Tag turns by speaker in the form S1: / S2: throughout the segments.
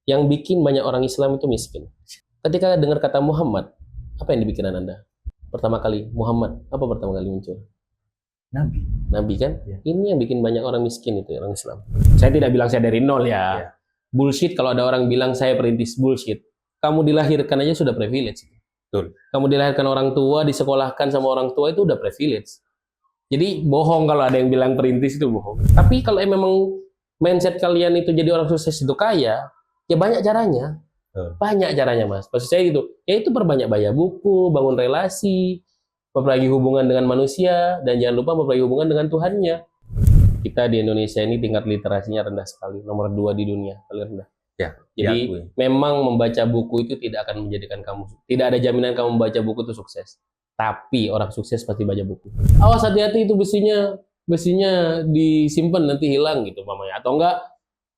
S1: Yang bikin banyak orang Islam itu miskin. Ketika dengar kata Muhammad, apa yang di pikiran Anda? Pertama kali, Muhammad, apa pertama kali muncul?
S2: Nabi.
S1: Nabi kan?
S2: Ya.
S1: Ini yang bikin banyak orang miskin itu, orang Islam. Saya tidak bilang saya dari nol ya.
S2: Ya.
S1: Bullshit kalau ada orang bilang saya perintis, bullshit. Kamu dilahirkan aja sudah privilege.
S2: Betul.
S1: Kamu dilahirkan orang tua, disekolahkan sama orang tua itu udah privilege. Jadi bohong kalau ada yang bilang perintis itu bohong. Tapi kalau memang mindset kalian itu jadi orang sukses itu kaya, ya banyak caranya. Banyak caranya, Mas. Maksud saya gitu. Ya itu perbanyak baca buku, bangun relasi, memperbaiki hubungan dengan manusia, dan jangan lupa memperbaiki hubungan dengan Tuhannya. Kita di Indonesia ini tingkat literasinya rendah sekali, nomor 2 di dunia, paling rendah.
S2: Ya,
S1: jadi memang membaca buku itu tidak akan menjadikan kamu, tidak ada jaminan kamu membaca buku itu sukses. Tapi orang sukses pasti baca buku. Awas hati-hati itu besinya disimpan nanti hilang gitu mamanya. Atau enggak,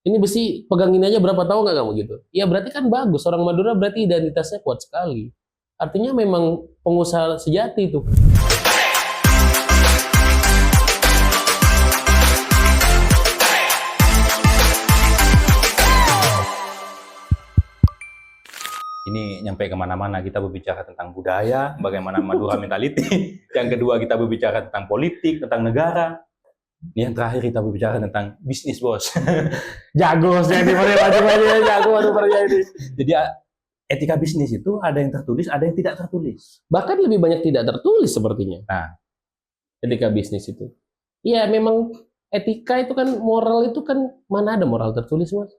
S1: ini besi pegangin aja berapa tahun nggak kamu gitu. Ya berarti kan bagus, orang Madura berarti identitasnya kuat sekali. Artinya memang pengusaha sejati itu.
S2: Ini nyampe kemana-mana, kita berbicara tentang budaya, bagaimana Madura mentality. Yang kedua kita berbicara tentang politik, tentang negara. Ini yang terakhir kita berbicara tentang bisnis, bos.
S1: Jago saya di jago ini.
S2: Jadi etika bisnis itu ada yang tertulis, ada yang tidak tertulis.
S1: Bahkan lebih banyak tidak tertulis sepertinya.
S2: Nah,
S1: etika bisnis itu. Iya, memang etika itu kan, moral itu kan, mana ada moral tertulis, Mas?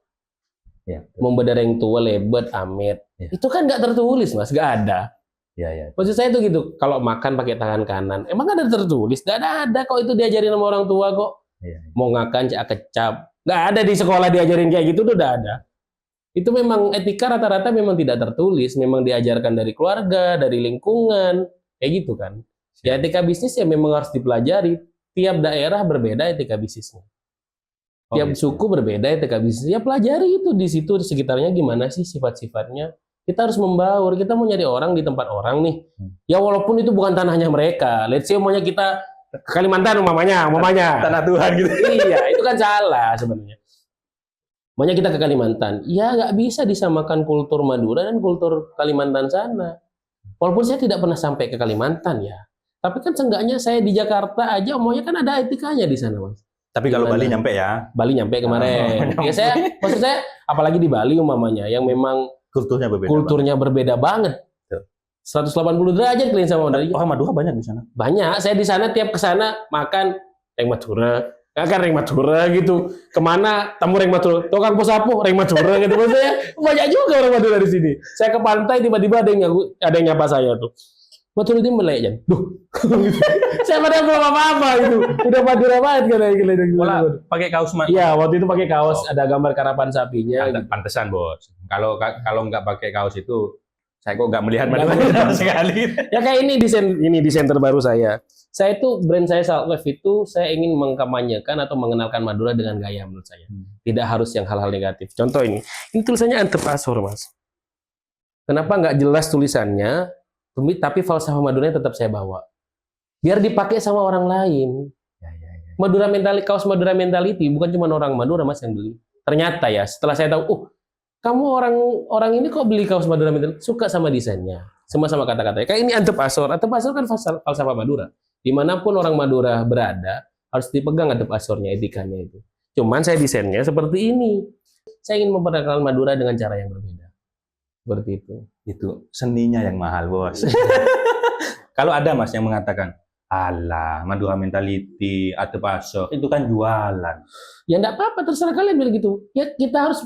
S2: ya.
S1: Membedar yang tua, lebet, amit.
S2: Ya.
S1: Itu kan nggak tertulis, Mas, nggak ada.
S2: Ya.
S1: Maksud saya itu gitu, kalau makan pakai tangan kanan, emang ada tertulis? Nggak ada kok, itu diajarin sama orang tua kok.
S2: Ya.
S1: Mau ngakan, cak kecap. Nggak ada di sekolah diajarin kayak gitu, tuh udah ada. Itu memang etika rata-rata memang tidak tertulis, memang diajarkan dari keluarga, dari lingkungan, kayak gitu kan. Ya etika bisnis ya memang harus dipelajari. Tiap daerah berbeda etika bisnisnya. Tiap suku berbeda etika bisnis. Ya pelajari itu di situ di sekitarnya gimana sih sifat-sifatnya. Kita harus membaur. Kita mau nyari orang di tempat orang nih. Ya walaupun itu bukan tanahnya mereka. Let's say maunya kita ke Kalimantan umpamanya.
S2: Tanah Tuhan gitu.
S1: Iya, itu kan salah sebenarnya. Maunya kita ke Kalimantan. Ya nggak bisa disamakan kultur Madura dan kultur Kalimantan sana. Walaupun saya tidak pernah sampai ke Kalimantan ya. Tapi kan seenggaknya saya di Jakarta aja maunya kan ada etikanya di sana, Mas.
S2: Tapi kalau Bali nyampe ya.
S1: Bali nyampe kemarin. Ya maksud saya apalagi di Bali umpamanya yang memang kulturnya berbeda banget. 180 derajat kalian sama dari.
S2: Orang Madura banyak di sana.
S1: Banyak. Saya di sana tiap ke sana makan reng Madura. Kan reng Madura gitu. Kemana tamu reng Madura. Tukang posapu reng Madura gitu. Maksudnya banyak juga orang Madura di sini. Saya ke pantai tiba-tiba ada yang nyapa saya tuh. Madura itu melek aja. Duh. Saya padahal belum apa-apa itu. Udah Madura banget kan.
S2: Pakai kaos
S1: Iya, waktu itu pakai kaos ada gambar karapan sapinya.
S2: Pantesan, bos. Kalau nggak pakai kaos itu saya kok nggak melihat Madura sekali.
S1: Ya kayak ini desain terbaru saya. Saya itu brand saya Saltwave itu saya ingin mengkampanyekan atau mengenalkan Madura dengan gaya menurut saya. Tidak harus yang hal-hal negatif. Contoh ini tulisannya Antep Asor, Mas. Kenapa nggak jelas tulisannya? Tapi falsafah Maduranya tetap saya bawa. Biar dipakai sama orang lain. Madura mentality, kaos Madura mentality bukan cuma orang Madura, Mas, yang beli. Ternyata ya, setelah saya tahu, kamu orang ini kok beli kaos Madura mentality, suka sama desainnya, sama kata-katanya. Kayak ini Antep Asor. Antep Asor kan falsafah Madura. Dimanapun orang Madura berada, harus dipegang Antep Asornya, etikanya itu. Cuman saya desainnya seperti ini. Saya ingin memperkenalkan Madura dengan cara yang berbeda. Seperti itu.
S2: Itu seninya yang mahal, bos. Kalau ada, Mas, yang mengatakan, alah, Madura mentality, Antep Asor, itu kan jualan.
S1: Ya enggak apa-apa, terserah kalian bilang gitu. Ya kita harus,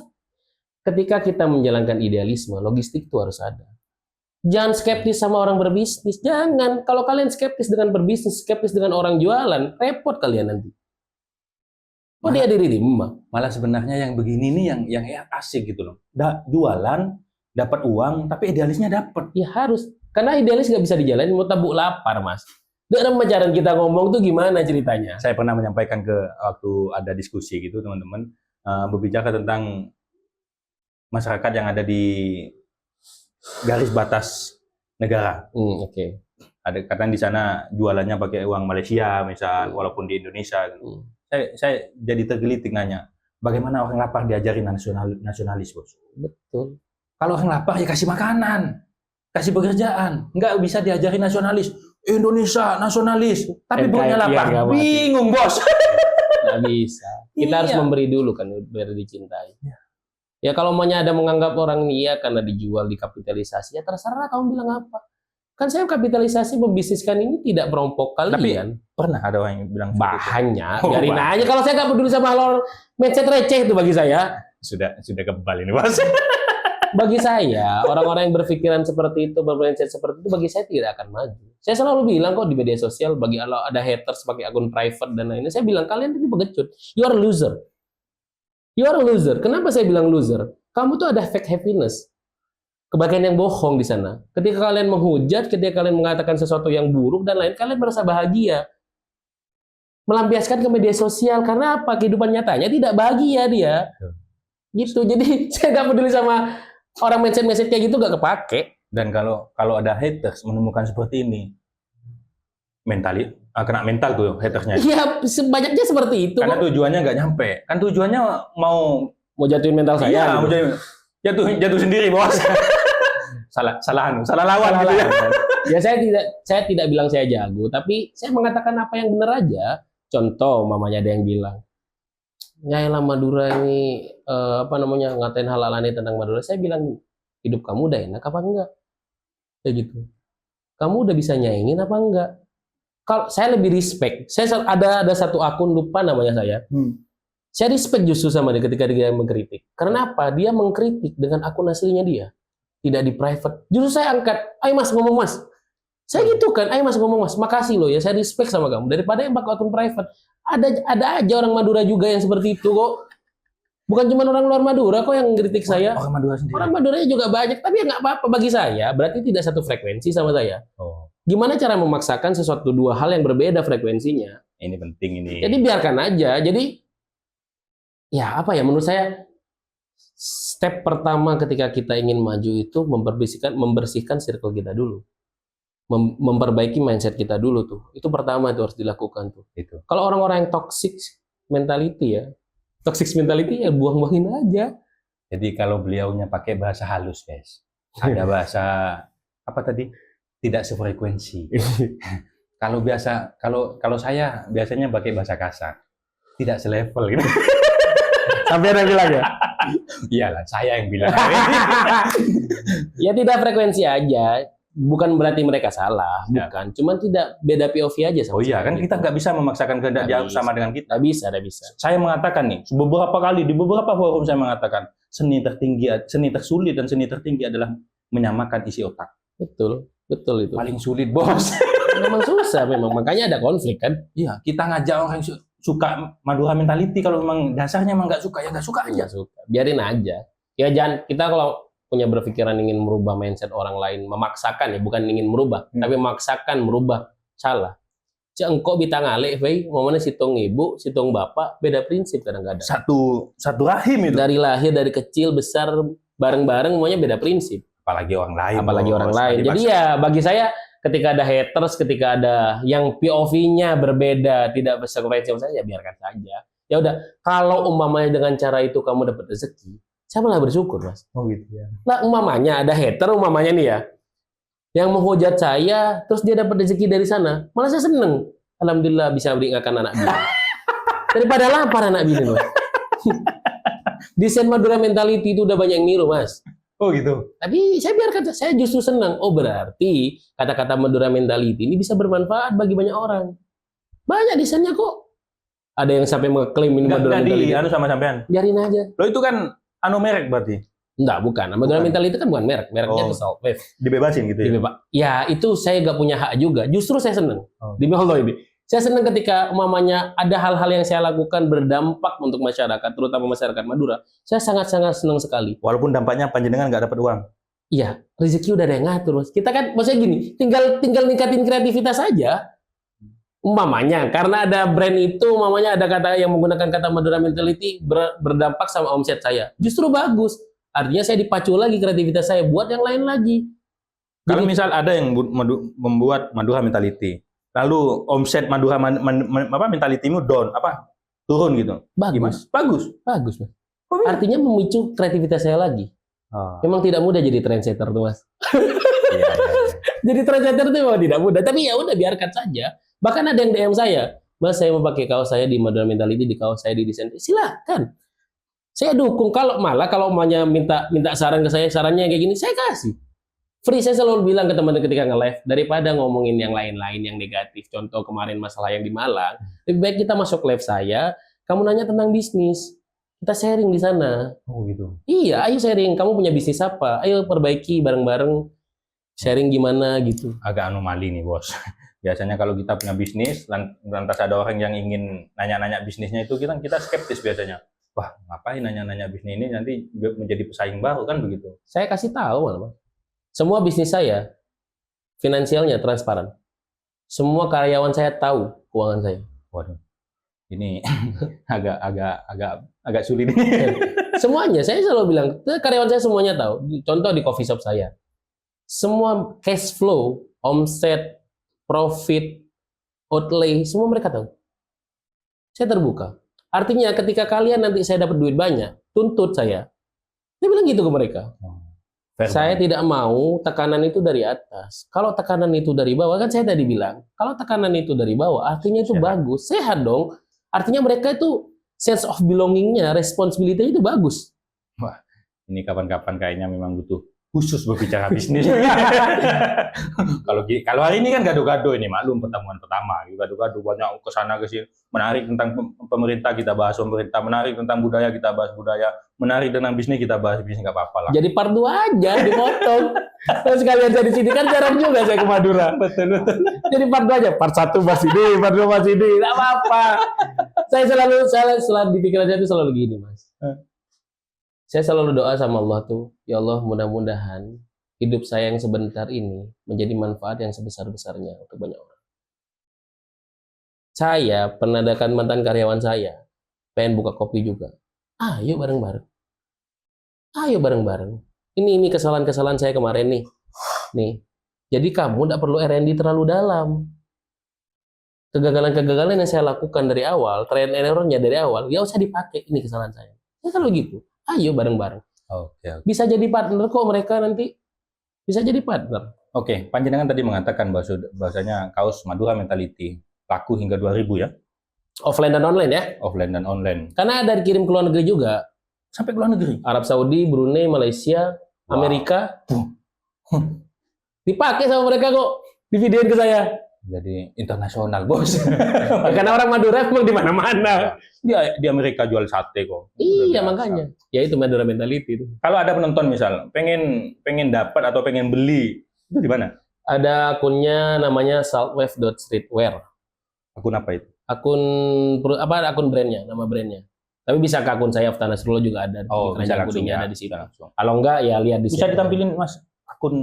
S1: ketika kita menjalankan idealisme, logistik itu harus ada. Jangan skeptis sama orang berbisnis. Jangan. Kalau kalian skeptis dengan berbisnis, skeptis dengan orang jualan, repot kalian nanti. Kok dia diri
S2: malah sebenarnya yang begini nih yang asik gitu loh. Jualan, dapat uang, tapi idealisnya dapat.
S1: Ya harus. Karena idealis nggak bisa dijalanin, mau tabuk lapar, Mas. Dalam cara kita ngomong tuh gimana ceritanya?
S2: Saya pernah menyampaikan waktu ada diskusi gitu, teman-teman. Berbicara tentang masyarakat yang ada di garis batas negara.
S1: Oke.
S2: Ada kadang di sana jualannya pakai uang Malaysia, misal, walaupun di Indonesia. Saya jadi tergelitik nanya, Bagaimana orang lapar diajarin nasionalis, bos?
S1: Betul.
S2: Kalau orang lapar ya kasih makanan, kasih pekerjaan. Nggak bisa diajarin nasionalis. Indonesia nasionalis, tapi perutnya
S1: NKRI
S2: lapar.
S1: nggak mati.
S2: Bingung, bos.
S1: Nggak bisa. Kita harus
S2: Iya.
S1: memberi dulu kan biar dicintai. Ya kalau maunya ada menganggap orang ini ya karena dijual, dikapitalisasi, ya terserah kamu bilang apa. Kan saya kapitalisasi membisniskan ini tidak merompok kalian.
S2: Pernah ada orang yang bilang seperti itu?
S1: Banyak,
S2: Oh,
S1: biarin
S2: banyak.
S1: aja. Kalau saya nggak peduli sama hal mindset receh itu bagi saya.
S2: Sudah kebal ini, bos.
S1: Bagi saya, orang-orang yang berpikiran seperti itu, bermindset seperti itu, bagi saya tidak akan maju. Saya selalu bilang kok di media sosial, bagi kalau ada haters pakai akun private dan lainnya, saya bilang kalian itu pengecut. You are a loser. You are a loser. Kenapa saya bilang loser? Kamu tuh ada fake happiness. Kebahagiaan yang bohong di sana. Ketika kalian menghujat, ketika kalian mengatakan sesuatu yang buruk dan lain, kalian merasa bahagia. Melampiaskan ke media sosial. Karena apa? Kehidupan nyatanya tidak bahagia dia. Gitu. Jadi saya nggak peduli sama orang mindset kayak gitu nggak kepake.
S2: Dan kalau ada haters menemukan seperti ini, kena mental tuh hatersnya.
S1: Iya, banyaknya seperti itu.
S2: Karena
S1: Kok.
S2: tujuannya nggak nyampe. Kan tujuannya mau
S1: Mau jatuhin mental saya.
S2: iya,
S1: gitu.
S2: mau jatuh sendiri, bos. salah lawan gitu ya.
S1: Ya saya tidak bilang saya jago, tapi saya mengatakan apa yang benar aja. Contoh, mamanya ada yang bilang, Nyai lah Madura ini ngatain hal-hal aneh tentang Madura. Saya bilang, hidup kamu udah enak apa enggak? Kayak gitu. Kamu udah bisa nyaingin apa enggak? Kalau saya lebih respect. Saya ada satu akun, lupa namanya saya. Saya respect justru sama dia ketika dia mengkritik. Karena apa? Dia mengkritik dengan akun aslinya dia. Tidak di private. Justru saya angkat, ayo mas ngomong mas. Saya gitu kan, ayo mas ngomong mas. Makasih loh ya, saya respect sama kamu. Daripada yang pakai akun private. Ada aja orang Madura juga yang seperti itu kok. Bukan cuma orang luar Madura kok yang mengkritik saya.
S2: Orang Madura sendiri.
S1: Orang Maduranya juga banyak. Tapi ya nggak apa-apa bagi saya. Berarti tidak satu frekuensi sama saya.
S2: Oh,
S1: Gimana cara memaksakan sesuatu dua hal yang berbeda frekuensinya?
S2: ini penting ini.
S1: Jadi biarkan aja. Jadi ya apa ya menurut saya step pertama ketika kita ingin maju itu membersihkan circle kita dulu. Memperbaiki mindset kita dulu tuh. Itu pertama itu harus dilakukan tuh.
S2: Itu.
S1: Kalau orang-orang yang toxic mentality ya buang-buangin aja.
S2: Jadi kalau beliaunya pakai bahasa halus, guys. Ada bahasa apa tadi? Tidak sefrekuensi. Kalau saya biasanya pakai bahasa kasar. Tidak selevel gitu.
S1: Sampai ada bilang ya.
S2: Iyalah, saya yang bilang.
S1: Ya tidak frekuensi aja. Bukan berarti mereka salah,
S2: Ya.
S1: bukan. Cuman tidak beda POV aja sama
S2: Oh iya, kan
S1: sekali.
S2: kita nggak bisa memaksakan kehendak dia
S1: Nggak
S2: sama
S1: bisa.
S2: dengan kita.
S1: Nggak bisa.
S2: Saya mengatakan nih, beberapa kali di beberapa forum saya mengatakan seni tersulit dan seni tertinggi adalah menyamakan isi otak.
S1: Betul itu.
S2: Paling sulit, bos.
S1: Memang susah memang, makanya ada konflik kan.
S2: Iya, kita ngajak orang yang suka Madura mentality, kalau memang dasarnya emang nggak suka, ya nggak suka aja.
S1: Nggak suka. Biarin aja. Ya jangan, kita kalau punya berpikiran ingin merubah mindset orang lain, memaksakan ya, bukan ingin merubah, tapi memaksakan merubah, salah. Engkau bitang alih, momennya situng ibu, situng bapak, beda prinsip kadang-kadang.
S2: Satu rahim itu.
S1: Dari lahir, dari kecil, besar, bareng-bareng, semuanya beda prinsip.
S2: Apalagi orang lain.
S1: Apalagi
S2: bos.
S1: orang lain. Jadi ya bagi saya ketika ada haters, ketika ada yang POV-nya berbeda, tidak sefrekuensi sama saya, ya biarkan saja. Ya udah, kalau umpamanya dengan cara itu kamu dapat rezeki, saya malah bersyukur, Mas.
S2: Oh gitu ya.
S1: Lah umpamanya ada hater umpamanya nih ya, yang menghujat saya, terus dia dapat rezeki dari sana, malah saya seneng. Alhamdulillah bisa beringatkan anak bini. Daripada lapar anak bini, Mas. Desain Madura mentality itu udah banyak yang niru, Mas.
S2: Oh gitu.
S1: Tapi saya biarkan, saya justru senang. Oh berarti kata-kata Madura mentality ini bisa bermanfaat bagi banyak orang. Banyak desainnya kok. Ada yang sampai mengklaim ini Madura
S2: Nggak
S1: mentality.
S2: sama sampean.
S1: Biarin aja.
S2: Lo itu kan merek berarti.
S1: Enggak, bukan. Madura
S2: Bukan.
S1: mentality kan bukan merek. Mereknya
S2: Oh.
S1: itu Saltwave.
S2: Dibebasin gitu ya.
S1: Iya, Pak. Ya itu saya nggak punya hak juga. Justru saya senang.
S2: Oh.
S1: Demi Allah ini. Saya senang ketika umpamanya ada hal-hal yang saya lakukan berdampak untuk masyarakat, terutama masyarakat Madura. Saya sangat-sangat senang sekali.
S2: Walaupun dampaknya panjenengan nggak dapat uang.
S1: Iya, rezeki udah ada yang ngatur, Mas. Kita kan maksudnya gini, tinggal ningkatin kreativitas aja. Umpamanya karena ada brand itu, umpamanya ada kata yang menggunakan kata Madura mentality berdampak sama omset saya. Justru bagus. Artinya saya dipacu lagi kreativitas saya buat yang lain lagi.
S2: Kalau
S1: Jadi-
S2: misal ada yang membuat Madura mentality, lalu omset Madura mentality-mu down, turun gitu. Gimana?
S1: Bagus,
S2: Bagus.
S1: bagus Mas.
S2: Oh, iya.
S1: Artinya memicu kreativitas saya lagi.
S2: Oh,
S1: Memang tidak mudah jadi trendsetter tuh Mas.
S2: iya, iya, iya.
S1: Jadi trendsetter itu memang tidak mudah, tapi ya udah biarkan saja. Bahkan ada yang DM saya, Mas saya mau pakai kaos saya di Madura Mentality, di kaos saya di desain. Silakan. Saya dukung. Kalau maunya minta saran ke saya, sarannya kayak gini, saya kasih. Free. Saya selalu bilang ke teman-teman ketika nge-live, daripada ngomongin yang lain-lain yang negatif, contoh kemarin masalah yang di Malang, lebih baik kita masuk live saya, kamu nanya tentang bisnis, kita sharing di sana.
S2: Oh gitu.
S1: Iya, ayo sharing. Kamu punya bisnis apa? Ayo perbaiki bareng-bareng. Sharing gimana gitu.
S2: Agak anomali nih bos. Biasanya kalau kita punya bisnis, lantas ada orang yang ingin nanya-nanya bisnisnya itu, kita skeptis biasanya. Wah, ngapain nanya-nanya bisnis ini, nanti menjadi pesaing baru kan begitu. Saya
S1: Saya kasih tahu malah, Mas. Semua bisnis saya finansialnya transparan. Semua karyawan saya tahu keuangan saya.
S2: waduh, ini agak sulit.
S1: Semuanya, saya selalu bilang, karyawan saya semuanya tahu. Contoh di coffee shop saya. Semua cash flow, omset, profit, outlay, semua mereka tahu. Saya terbuka. Artinya ketika kalian nanti saya dapat duit banyak, tuntut saya. Saya bilang gitu ke mereka. Saya tidak mau tekanan itu dari atas. Kalau tekanan itu dari bawah, kan saya tadi bilang, kalau tekanan itu dari bawah, artinya itu
S2: Sehat.
S1: bagus. Sehat dong. Artinya mereka itu sense of belonging-nya, responsibility itu bagus.
S2: Ini kapan-kapan kayaknya memang butuh khusus berbicara bisnis. Kalau hari ini kan gado-gado ini, maklum pertemuan pertama, gado-gado banyak kesana kesini, menarik tentang pemerintah kita bahas pemerintah, menarik tentang budaya kita bahas budaya, menarik tentang bisnis kita bahas bisnis, nggak apa-apa lah.
S1: Jadi part 2 aja dipotong. Terus sekalian saya di sini kan jarang juga saya ke Madura.
S2: Betul.
S1: Jadi part 2 aja, part 1 bahas ini, part 2 bahas ini, nggak apa-apa. Saya selalu di pikiran saya itu selalu gini, Mas. Saya selalu doa sama Allah tuh, ya Allah mudah-mudahan hidup saya yang sebentar ini menjadi manfaat yang sebesar-besarnya untuk banyak orang. Saya penadakan mantan karyawan saya, pengen buka kopi juga. Ayo bareng-bareng. Ayo bareng-bareng. Ini kesalahan-kesalahan saya kemarin nih. Nih. Jadi kamu tidak perlu R&D terlalu dalam. Kegagalan-kegagalan yang saya lakukan dari awal, trial and error-nya dari awal, ya usah dipakai. Ini kesalahan saya. Ya kalau gitu. Ayo bareng-bareng.
S2: Oke.
S1: Bisa jadi partner kok mereka nanti. Bisa jadi partner.
S2: Oke, panjenengan tadi mengatakan bahwasanya kaos Madura Mentality laku hingga 2000 ya,
S1: Offline dan online ya.
S2: offline dan online.
S1: Karena ada dikirim ke luar negeri juga.
S2: Sampai ke luar negeri.
S1: Arab Saudi, Brunei, Malaysia,
S2: Wow.
S1: Amerika. Dipakai sama mereka kok. Divideoin ke saya.
S2: Jadi internasional, bos.
S1: Karena orang Madura emang di mana-mana.
S2: Di Amerika jual sate kok.
S1: Iya,
S2: Udah biasa.
S1: makanya. Ya itu Madura Mentality itu.
S2: Kalau ada penonton misal pengen dapat atau pengen beli, itu di mana?
S1: Ada akunnya namanya saltwave.streetwear.
S2: Akun apa itu?
S1: Akun brandnya, nama brandnya. Tapi bisa ke akun saya Aftan Nasrullah juga ada.
S2: Oh, bisa langsung
S1: Kodenya
S2: ya.
S1: ada di situ.
S2: Bisa langsung.
S1: Kalau enggak ya lihat di
S2: Bisa
S1: sini.
S2: ditampilin, Mas, akun.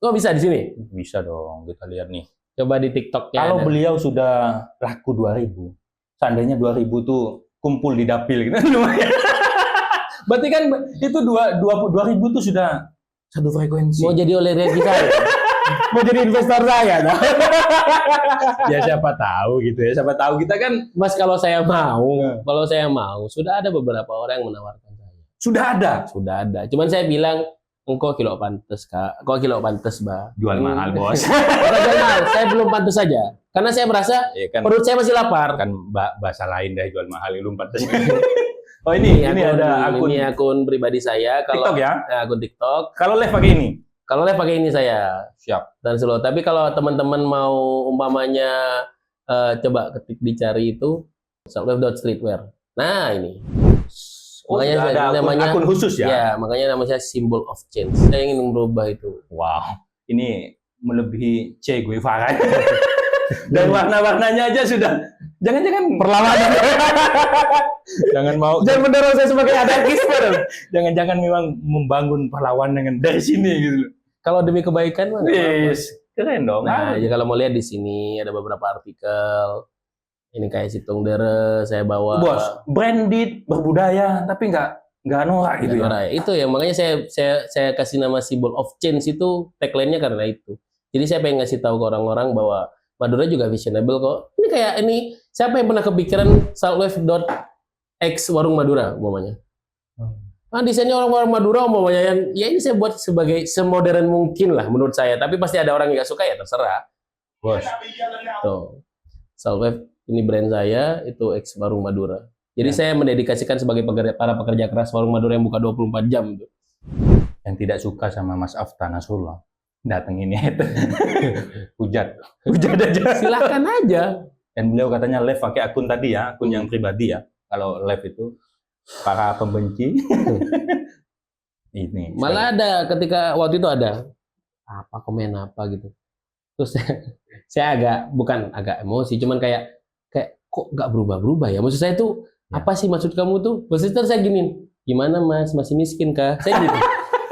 S1: Oh, bisa di sini.
S2: Bisa dong, kita lihat nih.
S1: Coba di TikTok-nya.
S2: Kalau
S1: ada.
S2: beliau sudah laku 2000, seandainya 2000 tuh kumpul di dapil gitu. Lumayan. Berarti kan itu 2000 tuh sudah satu frekuensi.
S1: Mau jadi oleh rezeki saya. Mau jadi investor saya. Nah.
S2: Ya siapa tahu gitu ya. Siapa tahu kita kan
S1: Mas kalau saya mau, sudah ada beberapa orang yang menawarkan saya.
S2: sudah ada.
S1: Sudah ada. Cuman saya bilang, engkau kilo pantes Kak. Kau kilo pantes, Mbak.
S2: Jual mahal, bos.
S1: Bukan jual mahal, saya belum pantes saja. Karena saya merasa
S2: Ya kan,
S1: perut saya masih lapar.
S2: kan bahasa lain deh jual mahal lu 400. Oh ini ada akun
S1: Ini akun pribadi saya. Kalau
S2: TikTok ya.
S1: akun TikTok.
S2: Kalau live pakai ini.
S1: Kalau live pakai ini saya.
S2: Siap.
S1: Dan selalu. Tapi kalau teman-teman mau umpamanya coba ketik dicari itu saltwave.streetwear. Nah ini.
S2: Oh,
S1: Makanya
S2: sudah ada
S1: namanya
S2: akun khusus ya.
S1: Ya, makanya nama saya symbol of change. Saya ingin merubah itu.
S2: Wow. Ini melebihi Che Guevara. Dan warna-warnanya aja sudah. Jangan-jangan
S1: Perlawanan.
S2: jangan mau.
S1: Jangan mendorong saya sebagai anarkis.
S2: Jangan-jangan memang membangun perlawanan dari sini gitu.
S1: Kalau demi kebaikan mah. nggak apa-apa.
S2: Yes. Keren dong.
S1: Nah, ya kalau mau lihat di sini ada beberapa artikel. Ini kayak Situng Dere saya bawa.
S2: Bos, branded, berbudaya, tapi nggak norak gitu ya.
S1: Norak. Itu ya makanya saya kasih nama symbol of change itu tagline-nya karena itu. Jadi saya pengen ngasih tahu ke orang-orang bahwa Madura juga visionable kok. Ini kayak ini siapa yang pernah kepikiran Saltwave.x warung Madura umpamanya? Nah, desainnya orang-orang Madura umpamanya yang ya ini saya buat sebagai semodern mungkin lah menurut saya. Tapi pasti ada orang yang nggak suka ya terserah.
S2: Bos.
S1: Tuh. Saltwave ini brand saya, itu X warung Madura. Jadi saya mendedikasikan sebagai para pekerja keras warung Madura yang buka 24 jam tuh.
S2: Yang tidak suka sama Mas Afta Nasrullah datengin ya. Hujat aja.
S1: Silakan aja.
S2: Dan beliau katanya live pakai akun tadi ya, akun yang pribadi ya. Kalau live itu para pembenci. Ini.
S1: Malah ada ketika waktu itu ada apa komen apa gitu. Terus saya bukan agak emosi, cuman kayak kok nggak berubah-berubah ya. Maksud saya tuh apa sih maksud kamu tuh? Maksudnya saya gini, gimana Mas, masih miskin kah? Saya gitu.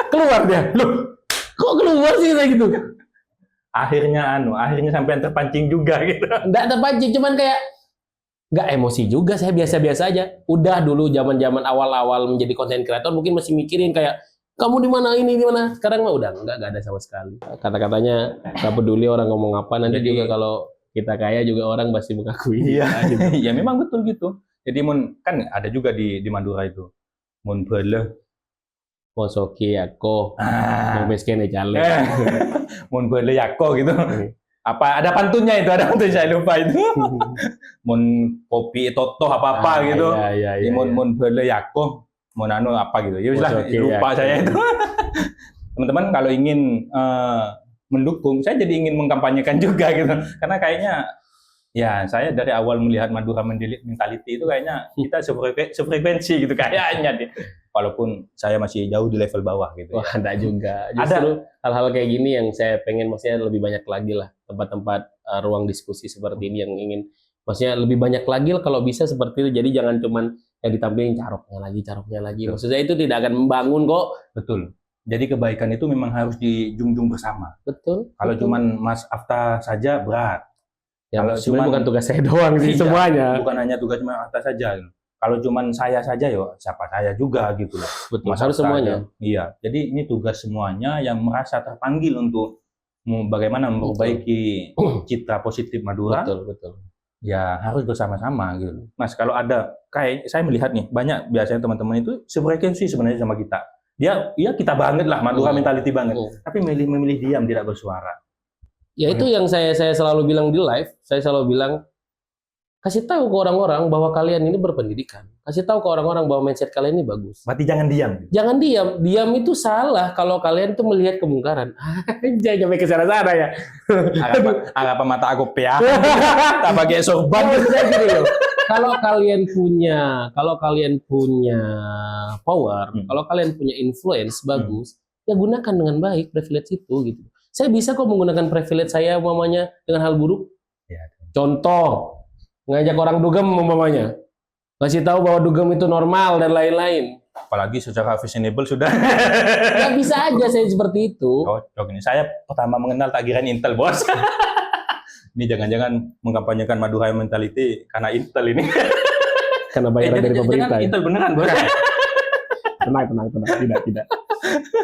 S1: Keluar dia. Loh, kok keluar sih saya gitu?
S2: Akhirnya sampai terpancing juga gitu.
S1: Nggak terpancing, cuman kayak nggak emosi juga, saya biasa-biasa aja. Udah dulu zaman-zaman awal-awal menjadi konten kreator mungkin masih mikirin kayak kamu di mana ini di mana. Sekarang mah udah nggak ada sama sekali. Kata-katanya nggak peduli orang ngomong apa. Nanti juga kalau kita kaya juga orang pasti mengakui.
S2: Iya, gitu. Ya memang betul gitu. Jadi kan ada juga di Madura itu. Mun bele
S1: Mosoki ako, mau miskin caleg.
S2: Mun bele yako gitu. Apa ada pantunnya itu, ada pantun saya lupa itu. Mun kopi toto apa gitu.
S1: Iya,
S2: mun bele yako, mun anu apa gitu. Ya wis lupa saya itu. Teman-teman kalau ingin mendukung, saya jadi ingin mengkampanyekan juga gitu. Karena kayaknya ya saya dari awal melihat Madura Mentality itu kayaknya kita sefrekuensi gitu kayaknya deh. Walaupun saya masih jauh di level bawah gitu.
S1: Wah, enggak juga. Justru hal-hal kayak gini yang saya pengen maksudnya lebih banyak lagi lah tempat-tempat ruang diskusi seperti ini yang ingin maksudnya lebih banyak lagi lah kalau bisa seperti itu. Jadi jangan cuman yang ditampilin caroknya lagi. Maksudnya itu tidak akan membangun kok.
S2: Betul. Jadi kebaikan itu memang harus dijunjung bersama.
S1: Betul.
S2: Kalau cuman Mas Afta saja berat.
S1: Ya, kalau sebenarnya bukan tugas saya doang sih semuanya.
S2: Bukan hanya tugas Mas Afta saja. Kalau cuman saya saja yo, siapa saya juga gitu loh.
S1: Betul. Harus semuanya.
S2: Iya. Jadi ini tugas semuanya yang merasa terpanggil untuk bagaimana memperbaiki citra positif Madura.
S1: Betul.
S2: Ya harus bersama-sama gitu. Mas, kalau ada kayak saya melihat nih banyak biasanya teman-teman itu sefrekuensi sebenarnya sama kita. Dia kita banget lah Madura Mentality banget. Tapi memilih diam tidak bersuara.
S1: Ya itu yang saya selalu bilang di live, saya selalu bilang kasih tahu ke orang-orang bahwa kalian ini berpendidikan. Kasih tahu ke orang-orang bahwa mindset kalian ini bagus.
S2: Berarti jangan diam.
S1: Jangan diam. Diam itu salah kalau kalian tuh melihat kemungkaran. Jangan sampai ke sana-sana ya.
S2: Apa mata aku pia? Tak pakai sorban.
S1: Kalau kalian punya power, kalau kalian punya influence bagus, ya gunakan dengan baik privilege itu gitu. Saya bisa kok menggunakan privilege saya umpamanya dengan hal buruk.
S2: Ya.
S1: Contoh, ngajak orang dugem umpamanya. Ngasih tahu bahwa dugem itu normal dan lain-lain.
S2: Apalagi secara fashionable sudah.
S1: Ya bisa aja saya seperti itu.
S2: Cocok ini. Saya pertama mengenal tagihan Intel, Bos. Ini jangan-jangan mengkampanyekan Madura Mentality karena Intel ini.
S1: Karena bayaran dari pemerintah.
S2: Jangan Intel beneran, Bos.
S1: Tenang. Tidak.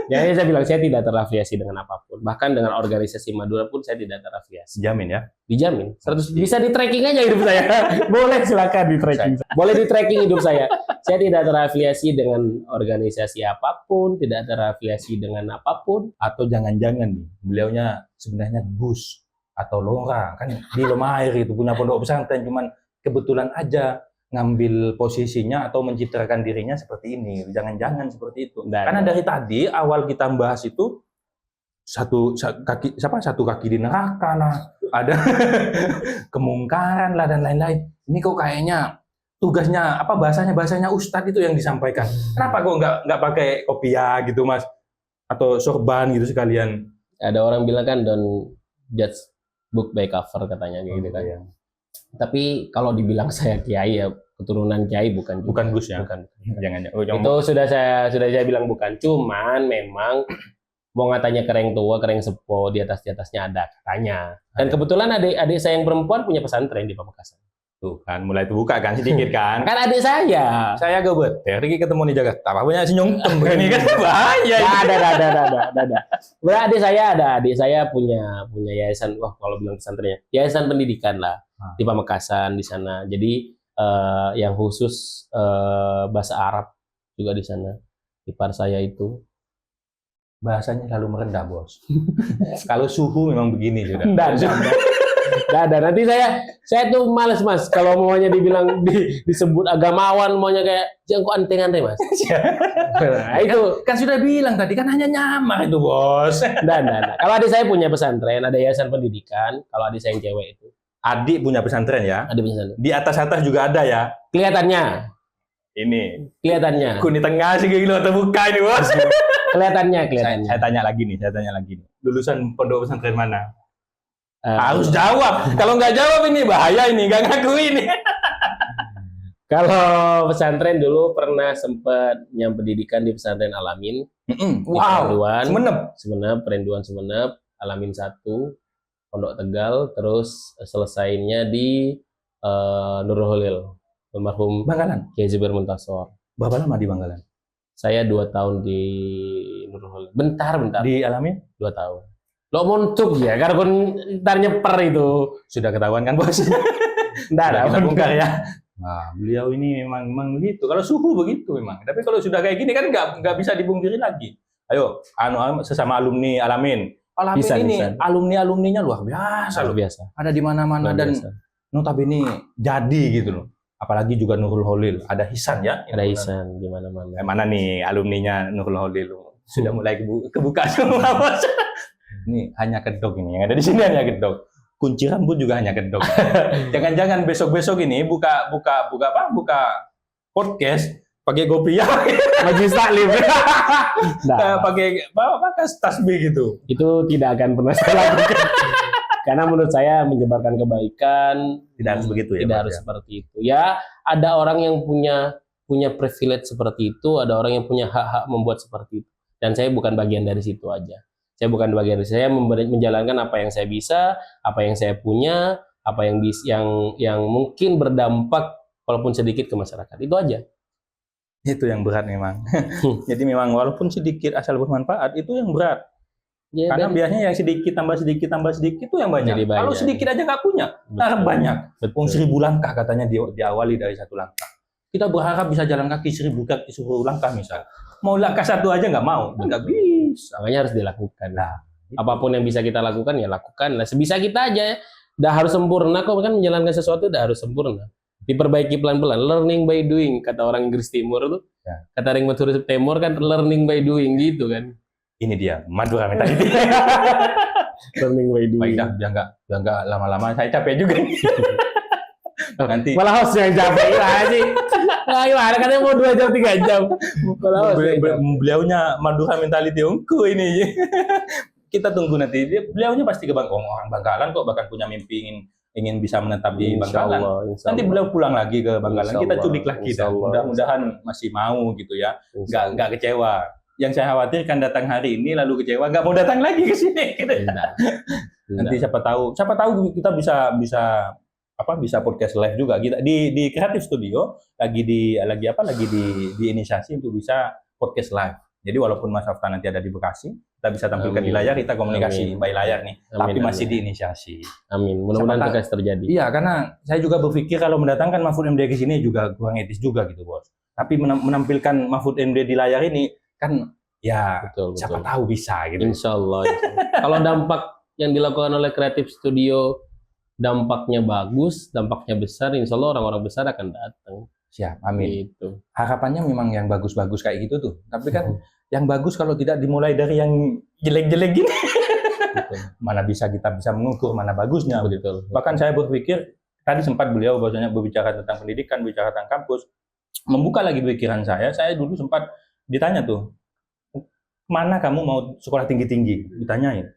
S1: Jadi saya bilang saya tidak terafiliasi dengan apapun. Bahkan dengan organisasi Madura pun saya tidak terafiliasi.
S2: Jamin ya?
S1: Dijamin. 100 bisa di tracking aja hidup saya. Boleh silakan di tracking. Boleh di tracking hidup saya. Saya tidak terafiliasi dengan organisasi apapun, tidak terafiliasi dengan apapun.
S2: Atau jangan-jangan nih, beliaunya sebenarnya Gus atau Lora kan di Lomair itu punya pondok pesantren, cuman kebetulan aja ngambil posisinya atau mencitrakan dirinya seperti ini. Jangan-jangan seperti itu. Karena dari tadi awal kita membahas itu satu kaki di neraka lah, ada kemungkaran lah dan lain-lain. Ini kok kayaknya tugasnya bahasanya ustadz itu yang disampaikan. Kenapa kok nggak pakai kopiah gitu, Mas? Atau sorban gitu sekalian?
S1: Ada orang bilang kan don't judge book by cover katanya gitu kan.
S2: Ya.
S1: Tapi kalau dibilang saya kiai ya keturunan kiai bukan
S2: Gus ya.
S1: Bukan.
S2: Jangan.
S1: Itu sudah saya bilang bukan. Cuman memang mau ngatanya kereng tua, kereng sepo di atasnya ada katanya. Dan kebetulan adik saya yang perempuan punya pesantren di Pamekasan.
S2: Tuh kan, mulai terbuka kan sedikit kan.
S1: Kan adik saya.
S2: Saya gebet, Riki ketemu di Jakarta. Apa punya senyum begini kan bahaya.
S1: Ada. Adik saya punya yayasan. Wah, kalau bilang pesantrennya, yayasan pendidikan lah di Pamekasan di sana. Jadi yang khusus bahasa Arab juga di sana. Ipar saya itu
S2: Bahasanya selalu merendah, Bos. Kalau suhu memang begini sudah.
S1: Nggak ada. Nanti saya tuh males, Mas. Kalau maunya dibilang disebut agamawan, maunya kayak jangan kok anteng-anteng, Mas. Nah, itu
S2: Kan sudah bilang tadi kan hanya nyamar itu, Bos.
S1: Nah. Kalau adik saya punya pesantren, ada yayasan pendidikan. Kalau adik saya yang cewek itu,
S2: Adik punya pesantren ya.
S1: adik punya pesantren.
S2: Di atas-atas juga ada ya.
S1: Kelihatannya,
S2: Ini. Aku di tengah sih gitu terbuka ini, Bos.
S1: kelihatannya.
S2: Saya tanya lagi nih. Lulusan pondok pesantren mana? Harus jawab. Kalau nggak jawab ini bahaya ini, nggak ngaku ini.
S1: Kalau pesantren dulu pernah sempat yang pendidikan di pesantren Alamin.
S2: Wow.
S1: Semenep, Perenduan Semenep, Alamin 1, Pondok Tegal, terus selesainya di Nurul Holil, almarhum
S2: Bangkalan.
S1: Kiai Zubair Muntasor.
S2: Berapa lama di Bangkalan?
S1: Saya 2 tahun di Nurul Holil. Bentar.
S2: Di Alamin?
S1: 2 tahun. Lo montuk ya, karena kon ntar nyeper itu.
S2: Sudah ketahuan kan, Bos?
S1: Ntar
S2: Kita bongkar ya. Nah, beliau ini memang begitu. Kalau suhu begitu memang. Tapi kalau sudah kayak gini kan nggak bisa dibungkiri lagi. Ayo, sesama alumni Alamin. Alamin
S1: Bisa.
S2: alumninya luar biasa.
S1: Luar biasa.
S2: Ada di mana-mana dan
S1: biasa.
S2: notabene jadi gitu loh. Apalagi juga Nurul Holil, ada Hisan ya.
S1: Ada Ihsan di mana-mana.
S2: Mana nih alumninya Nurul Holil? Sudah mulai kebuka semua, Bos. Ini hanya kedok ini, yang ada di sini hanya kedok. Kunci rambut juga hanya kedok. Jangan-jangan besok-besok ini buka podcast pakai kopiah,
S1: Majlis taklim.
S2: pakai tasbih gitu.
S1: Itu tidak akan pernah saya lakukan. Karena menurut saya menyebarkan kebaikan
S2: Tidak harus begitu ya.
S1: tidak
S2: Mas,
S1: harus
S2: ya?
S1: seperti itu. Ya, ada orang yang punya privilege seperti itu, ada orang yang punya hak-hak membuat seperti itu. Dan saya bukan bagian dari situ aja. Saya bukan bagian dari saya menjalankan apa yang saya bisa, apa yang saya punya, apa yang mungkin berdampak walaupun sedikit ke masyarakat. Itu aja.
S2: Itu yang berat memang. Jadi memang walaupun sedikit asal bermanfaat itu yang berat.
S1: Ya,
S2: Karena
S1: dan
S2: biasanya yang sedikit tambah sedikit itu yang banyak.
S1: Jadi banyak.
S2: Kalau sedikit aja nggak punya, ntar banyak.
S1: Betul.
S2: 1000 langkah katanya diawali dari 1 langkah. Kita berharap bisa jalan kaki 1000 langkah misal. Mau langkah 1 aja nggak mau, nggak bisa.
S1: Makanya harus dilakukan.
S2: Nah,
S1: Apapun yang bisa kita lakukan ya lakukan. Nah, sebisa kita aja. Udah harus sempurna kok, kan menjalankan sesuatu udah harus sempurna. Diperbaiki pelan-pelan, learning by doing kata orang Inggris Timur tuh.
S2: Ya.
S1: Kata orang Timur kan learning by doing gitu kan.
S2: ini dia Madura mentality.
S1: Learning by doing.
S2: Baik dah, biar nggak lama-lama saya capek juga. Nanti
S1: Malah host yang capek sih. Nah, gimana katanya mau 2 jam 3 jam. Malah host yang capek.
S2: beliaunya Madura mentality ungu ini. Kita tunggu nanti. Beliaunya pasti ke orang Bangkalan kok, bahkan punya mimpi ingin bisa menetap di Bangkalan.
S1: Insya
S2: Nanti
S1: Allah.
S2: beliau pulang lagi ke Bangkalan.
S1: Insya
S2: Kita
S1: Allah,
S2: culik lagi
S1: insya
S2: dah.
S1: Allah.
S2: Mudah-mudahan masih mau gitu ya.
S1: Insya
S2: Nggak kecewa. Yang saya khawatirkan datang hari ini lalu kecewa, nggak mau datang lagi ke sini. Gitu.
S1: Tidak.
S2: Nanti siapa tahu kita bisa podcast live juga. Kita di Creative Studio lagi di inisiasi untuk bisa podcast live. Jadi walaupun Mas Aftan nanti ada di Bekasi, kita bisa tampilkan di layar, kita komunikasi by layar nih. Tapi masih di inisiasi.
S1: Amin. Mudah-mudahan tegas terjadi.
S2: Iya, karena saya juga berpikir kalau mendatangkan Mahfud MD ke sini juga kurang etis juga gitu, Bos. Tapi menampilkan Mahfud MD di layar ini kan ya
S1: Betul.
S2: siapa tahu bisa gitu.
S1: Insya Allah. Kalau dampak yang dilakukan oleh Creative Studio dampaknya bagus, dampaknya besar, insya Allah orang-orang besar akan datang.
S2: Siap, amin.
S1: Gitu.
S2: Harapannya memang yang bagus-bagus kayak gitu tuh. Tapi kan yang bagus kalau tidak dimulai dari yang jelek-jelek gini.
S1: Betul.
S2: Mana bisa kita mengukur mana bagusnya begitu.
S1: Betul.
S2: Bahkan saya berpikir tadi sempat beliau bahwasanya berbicara tentang pendidikan, bicara tentang kampus, membuka lagi pikiran saya. Saya dulu sempat ditanya tuh, mana kamu mau sekolah tinggi-tinggi? Ditanyain.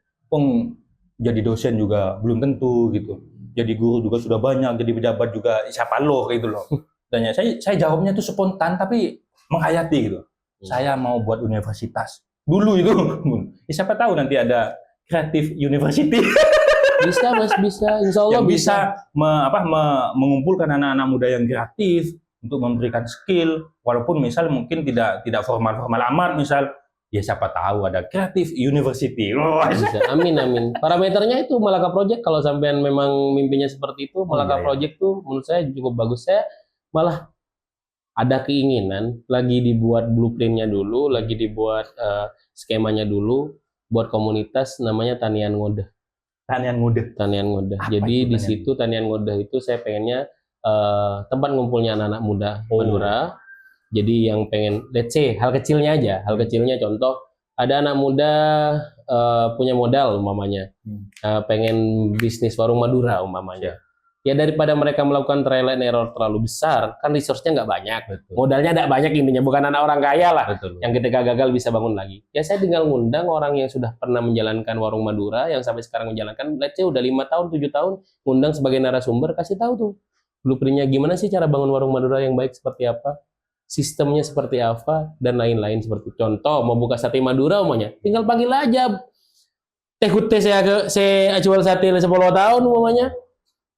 S2: Jadi dosen juga belum tentu gitu. Jadi guru juga sudah banyak, jadi pejabat juga siapa lo gitu loh. Tanya saya jawabnya tuh spontan tapi menghayati gitu. Saya mau buat universitas. Dulu itu. Siapa tahu nanti ada Creative University.
S1: Bisa Mas, bisa. Insya Allah
S2: yang
S1: bisa.
S2: bisa mengumpulkan anak-anak muda yang kreatif untuk memberikan skill, walaupun misal mungkin tidak formal-formal amat, misal ya siapa tahu ada Creative University.
S1: Bisa. Amin, amin. Parameternya itu Malaka Project, kalau sampean memang mimpinya seperti itu, Malaka
S2: iya.
S1: Project tuh menurut saya cukup bagus. Saya malah ada keinginan lagi dibuat blueprintnya dulu, lagi dibuat skemanya dulu buat komunitas namanya Tanian Ngodah.
S2: Tanian muda.
S1: Tanian Ngodah.
S2: Apa
S1: Jadi
S2: itu
S1: di
S2: Tanian
S1: situ Tanian Ngodah itu saya pengennya tempat ngumpulnya anak-anak muda
S2: Oh.
S1: Madura. Jadi yang pengen, let's say hal kecilnya aja, hal kecilnya contoh ada anak muda punya modal umpamanya, pengen bisnis warung Madura umpamanya. Ya daripada mereka melakukan trial and error terlalu besar, kan resource-nya nggak banyak,
S2: Betul.
S1: modalnya nggak banyak, intinya bukan anak orang kaya lah.
S2: Betul.
S1: Yang ketika gagal bisa bangun lagi. Ya saya tinggal ngundang orang yang sudah pernah menjalankan warung Madura, yang sampai sekarang menjalankan, let's say udah 5 tahun, 7 tahun, ngundang sebagai narasumber, kasih tahu tuh blueprint-nya gimana sih cara bangun warung Madura yang baik seperti apa, sistemnya seperti apa, dan lain-lain seperti itu. Contoh mau buka sate Madura umumnya, tinggal panggil aja teh kute saya jual sate 10 tahun umumnya.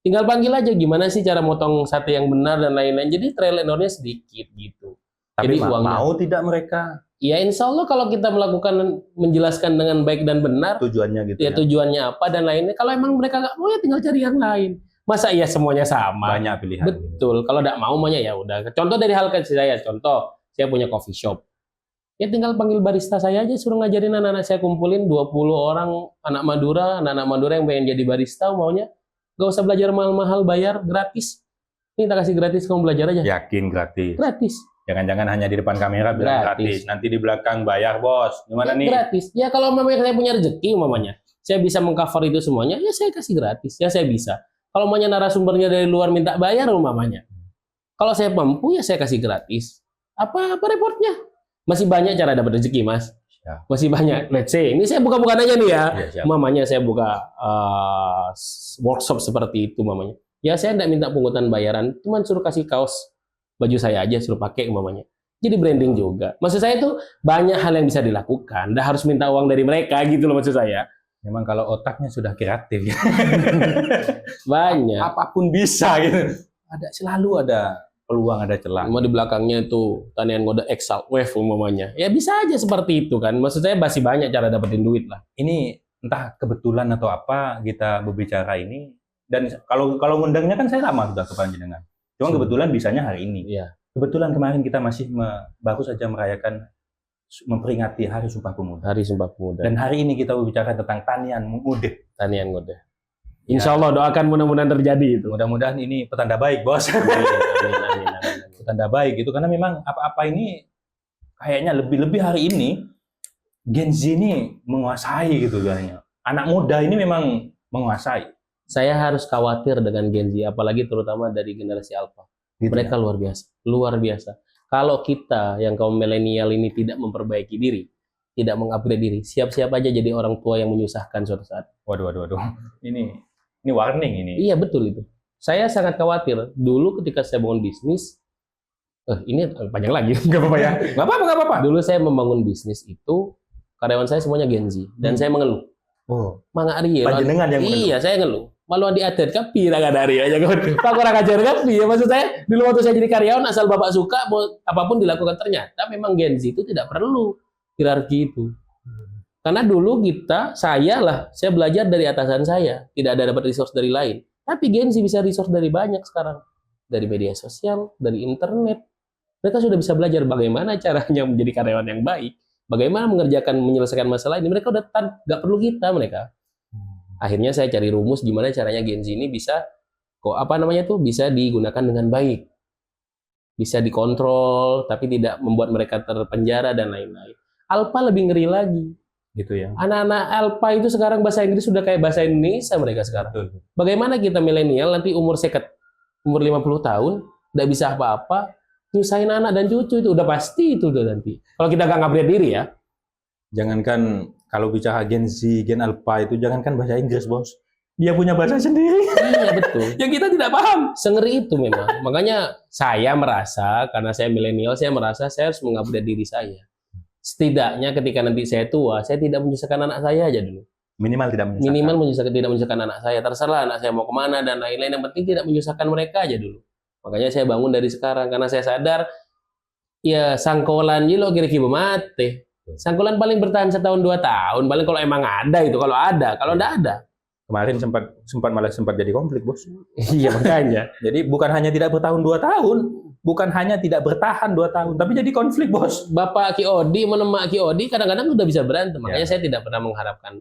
S1: Tinggal panggil aja gimana sih cara motong sate yang benar dan lain-lain. Jadi trial and error-nya sedikit gitu.
S2: Tapi
S1: Jadi uangnya.
S2: mau tidak mereka
S1: Ya insya Allah kalau kita melakukan menjelaskan dengan baik dan benar,
S2: tujuannya gitu
S1: ya tujuannya apa dan lainnya. Kalau emang mereka nggak mau ya tinggal cari yang lain. Masa iya semuanya sama?
S2: Banyak pilihan.
S1: Betul. Kalau nggak mau maunya ya udah. Contoh dari hal kecil saya. Contoh saya punya coffee shop. Ya tinggal panggil barista saya aja, suruh ngajarin anak-anak saya, kumpulin 20 orang anak Madura yang pengen jadi barista maunya. Gak usah belajar mahal-mahal, bayar gratis. Ini kita kasih gratis, kamu belajar aja.
S2: Yakin gratis.
S1: Gratis.
S2: Jangan-jangan hanya di depan kamera bilang gratis. Nanti di belakang bayar, bos. Gimana nih?
S1: Gratis. Ya kalau memang saya punya rezeki umpamanya, saya bisa mengcover itu semuanya, ya saya kasih gratis. Ya saya bisa. Kalau maunya narasumbernya dari luar minta bayar umpamanya. Kalau saya mampu ya saya kasih gratis. Apa repotnya? Masih banyak cara dapat rezeki, Mas.
S2: Ya.
S1: Masih banyak. Let's say, ini saya buka-bukan aja nih ya.
S2: Ya,
S1: Mamanya saya buka workshop seperti itu mamanya. Ya saya tidak minta pungutan bayaran, cuman suruh kasih kaos baju saya aja, suruh pakai mamanya. Jadi branding juga. Maksud saya itu banyak hal yang bisa dilakukan. Nggak harus minta uang dari mereka gitu loh maksud saya.
S2: Memang kalau otaknya sudah kreatif ya.
S1: Banyak.
S2: Apapun bisa gitu. Selalu ada peluang, ada celah.
S1: Cuma di belakangnya itu Tanian Ngodah Excel Wave umpamanya. Ya bisa aja seperti itu kan. Maksud saya masih banyak cara dapetin duit lah.
S2: Ini entah kebetulan atau apa kita berbicara ini, dan kalau ngundangnya kan saya lama sudah ke Panjenengan. Cuma kebetulan bisanya hari ini.
S1: Iya.
S2: Kebetulan kemarin kita masih baru saja merayakan memperingati Hari Sumpah Pemuda.
S1: Hari Sumpah Pemuda.
S2: Dan hari ini kita berbicara tentang Tanian Muda.
S1: Tanian Ngodah. Insya Allah doakan mudah-mudahan terjadi itu.
S2: Mudah-mudahan ini petanda baik, bos.
S1: Amin.
S2: Petanda baik gitu, karena memang apa-apa ini kayaknya lebih-lebih hari ini Gen Z ini menguasai gitu kayaknya. Anak muda ini memang menguasai.
S1: Saya harus khawatir dengan Gen Z, apalagi terutama dari generasi Alpha.
S2: Gitu
S1: Mereka
S2: ya?
S1: luar biasa. Kalau kita yang kaum milenial ini tidak memperbaiki diri, tidak mengupgrade diri, siap-siap aja jadi orang tua yang menyusahkan suatu saat.
S2: Waduh. Ini warning ini.
S1: Iya betul itu. Saya sangat khawatir. Dulu ketika saya bangun bisnis, ini panjang lagi, nggak apa-apa ya.
S2: Nggak apa-apa.
S1: Dulu saya membangun bisnis itu, karyawan saya semuanya Gen Z, dan saya mengeluh.
S2: Oh,
S1: Mang Ari,
S2: Panjenengan yang mengeluh?
S1: iya saya ngeluh. Malu diatur kapi raga dari aja Pak kurang ajar kapi ya, maksud saya dulu waktu saya jadi karyawan asal bapak suka apapun dilakukan, ternyata memang Gen Z itu tidak perlu hierarki itu. Karena dulu saya belajar dari atasan saya, tidak ada dapat resource dari lain. Tapi Gen Z bisa resource dari banyak sekarang, dari media sosial, dari internet. Mereka sudah bisa belajar bagaimana caranya menjadi karyawan yang baik, bagaimana menyelesaikan masalah ini. Mereka udah nggak perlu kita mereka. Akhirnya saya cari rumus gimana caranya Gen Z ini bisa bisa digunakan dengan baik, bisa dikontrol, tapi tidak membuat mereka terpenjara dan lain-lain. Alpha lebih ngeri lagi.
S2: Gitu ya.
S1: Anak-anak Alpha itu sekarang bahasa Inggris sudah kayak bahasa Indonesia mereka sekarang.
S2: Betul.
S1: Bagaimana kita milenial nanti umur 50 tahun tidak bisa apa-apa, nyusahin anak dan cucu itu udah pasti itu udah nanti. Kalau kita nggak ngupgrade diri ya.
S2: Jangankan kalau bicara Gen Z, Gen Alpha itu jangankan bahasa Inggris, bos. Dia punya bahasa sendiri.
S1: Iya betul.
S2: Yang kita tidak paham.
S1: Sengeri itu memang. Makanya saya merasa, karena saya milenial, saya merasa saya harus mengupgrade diri saya. Setidaknya ketika nanti saya tua, saya tidak menyusahkan anak saya aja dulu.
S2: Minimal tidak menyusahkan.
S1: Minimal tidak menyusahkan anak saya. Terserah anak saya mau kemana dan lain-lain. Yang penting tidak menyusahkan mereka aja dulu. Makanya saya bangun dari sekarang karena saya sadar ya sangkolan lo kira-kira mati. Sangkolan paling bertahan 1-2 tahun. Paling kalau emang ada itu, kalau enggak ada.
S2: Kemarin malah sempat jadi konflik, Bos.
S1: Iya makanya.
S2: Jadi bukan hanya tidak bertahan 2 tahun, bukan hanya tidak bertahan 2 tahun, tapi jadi konflik, Bos.
S1: Bapak Ki Odi menemak Ki Odi kadang-kadang udah bisa berantem. Makanya saya tidak pernah mengharapkan.